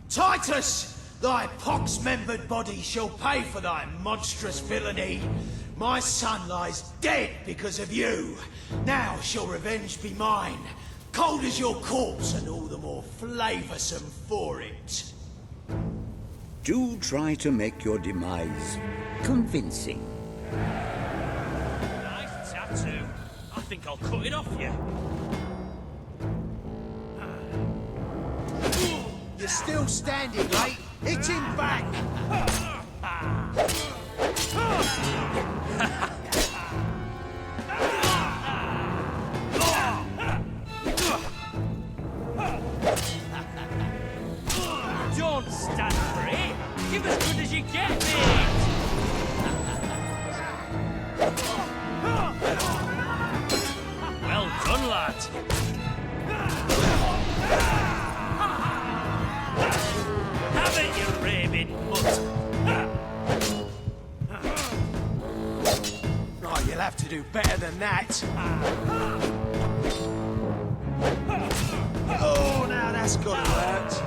Titus! Thy pox-membered body shall pay for thy monstrous villainy. My son lies dead because of you. Now shall revenge be mine. Cold as your corpse and all the more flavoursome for it. Do try to make your demise convincing. Nice tattoo. I think I'll cut it off you. You're still standing, mate. Hit him back. Don't stand for it. Give as good as you get, mate. Well done, lad. Have it, you raving mutt. Oh, you'll have to do better than that. Oh, now that's got hurt.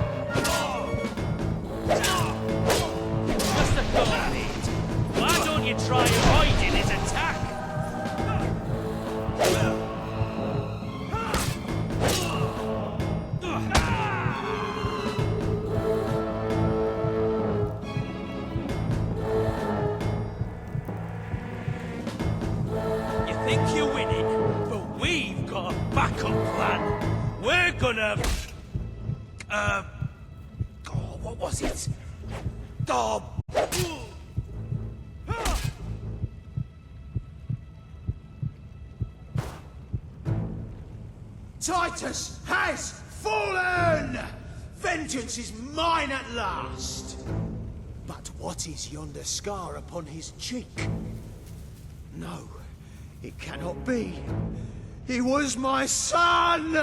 Just a thought, mate. Why don't you try avoiding his attack? You think you're winning, but we've got a backup plan. We're gonna... Oh, what was it? Oh... Titus has fallen! Vengeance is mine at last! But what is yonder scar upon his cheek? No, it cannot be. He was my son!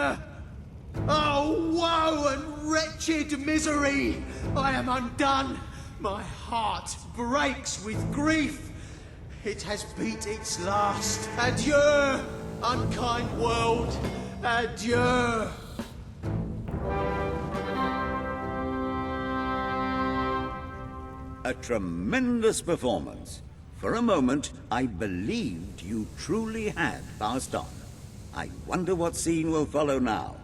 Oh, woe and wretched misery! I am undone. My heart breaks with grief. It has beat its last. Adieu, unkind world. Adieu. A tremendous performance. For a moment, I believed you truly had passed on. I wonder what scene will follow now.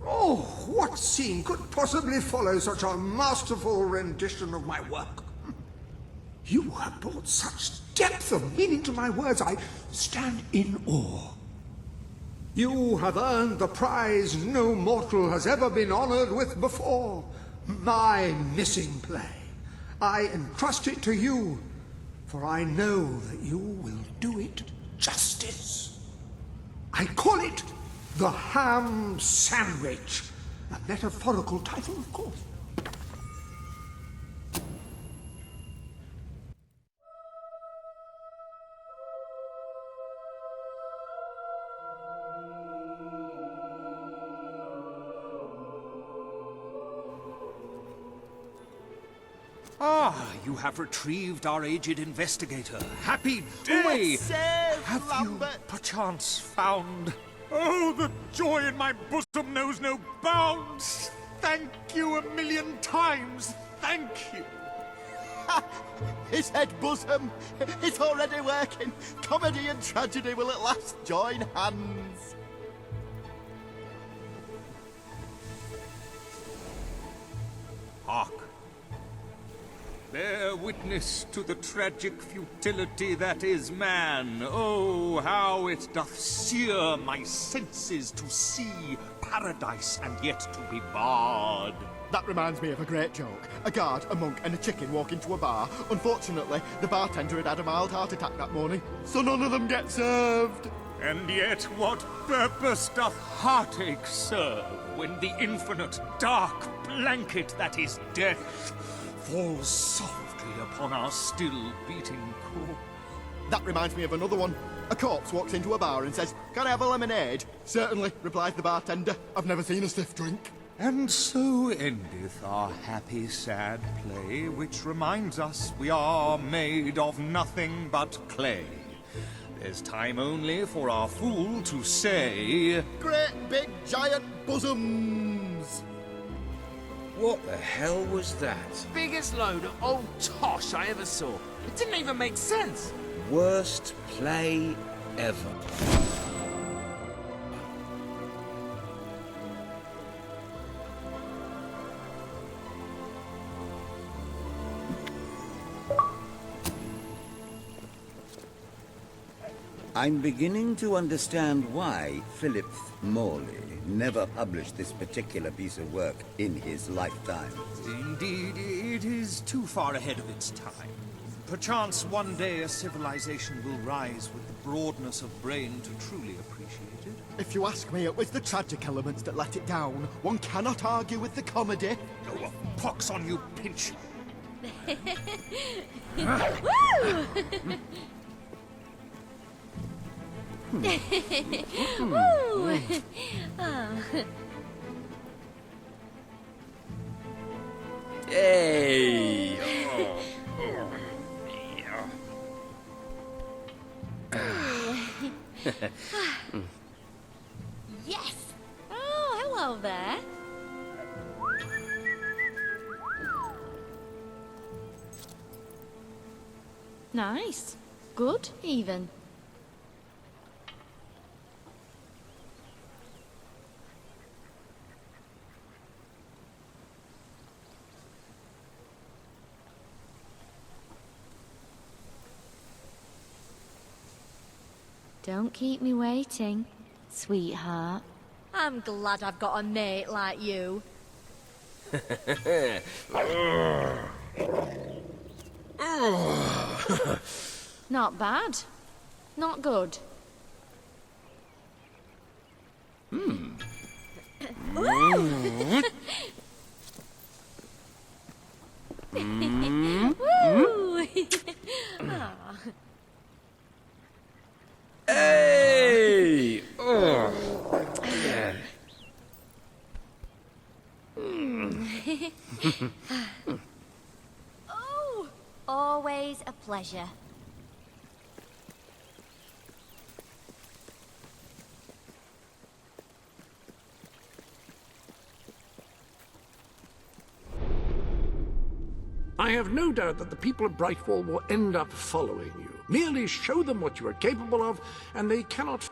Oh, what scene could possibly follow such a masterful rendition of my work? You have brought such depth of meaning to my words, I stand in awe. You have earned the prize no mortal has ever been honored with before. My missing play. I entrust it to you, for I know that you will do it justice. I call it The Ham Sandwich. A metaphorical title, of course. Ah, you have retrieved our aged investigator. Happy day! Have you perchance found... Oh, the joy in my bosom knows no bounds! Thank you 1,000,000 times! Thank you! His head bosom! It's already working! Comedy and tragedy will at last join hands! Hark! Bear witness to the tragic futility that is man. Oh, how it doth sear my senses to see paradise and yet to be barred. That reminds me of a great joke. A guard, a monk, and a chicken walk into a bar. Unfortunately, the bartender had had a mild heart attack that morning, so none of them get served. And yet what purpose doth heartache serve when the infinite dark blanket that is death falls softly upon our still beating core? That reminds me of another one. A corpse walks into a bar and says, "Can I have a lemonade?" "Certainly," replies the bartender. "I've never seen a stiff drink." And so endeth our happy sad play, which reminds us we are made of nothing but clay. There's time only for our fool to say... Great big giant bosoms! What the hell was that? Biggest load of old tosh I ever saw. It didn't even make sense. Worst play ever. I'm beginning to understand why Philip Morley never published this particular piece of work in his lifetime. Indeed, it is too far ahead of its time. Perchance one day a civilization will rise with the broadness of brain to truly appreciate it. If you ask me, it was the tragic elements that let it down. One cannot argue with the comedy. Oh, pox on you, Pinch! Hey! Yes! Oh, hello there. Nice. Good, even. Don't keep me waiting, sweetheart. I'm glad I've got a mate like you. Not bad. Not good. Woo! Aw. Hey! Oh. Oh, always a pleasure. I have no doubt that the people of Brightwall will end up following you. Merely show them what you are capable of, and they cannot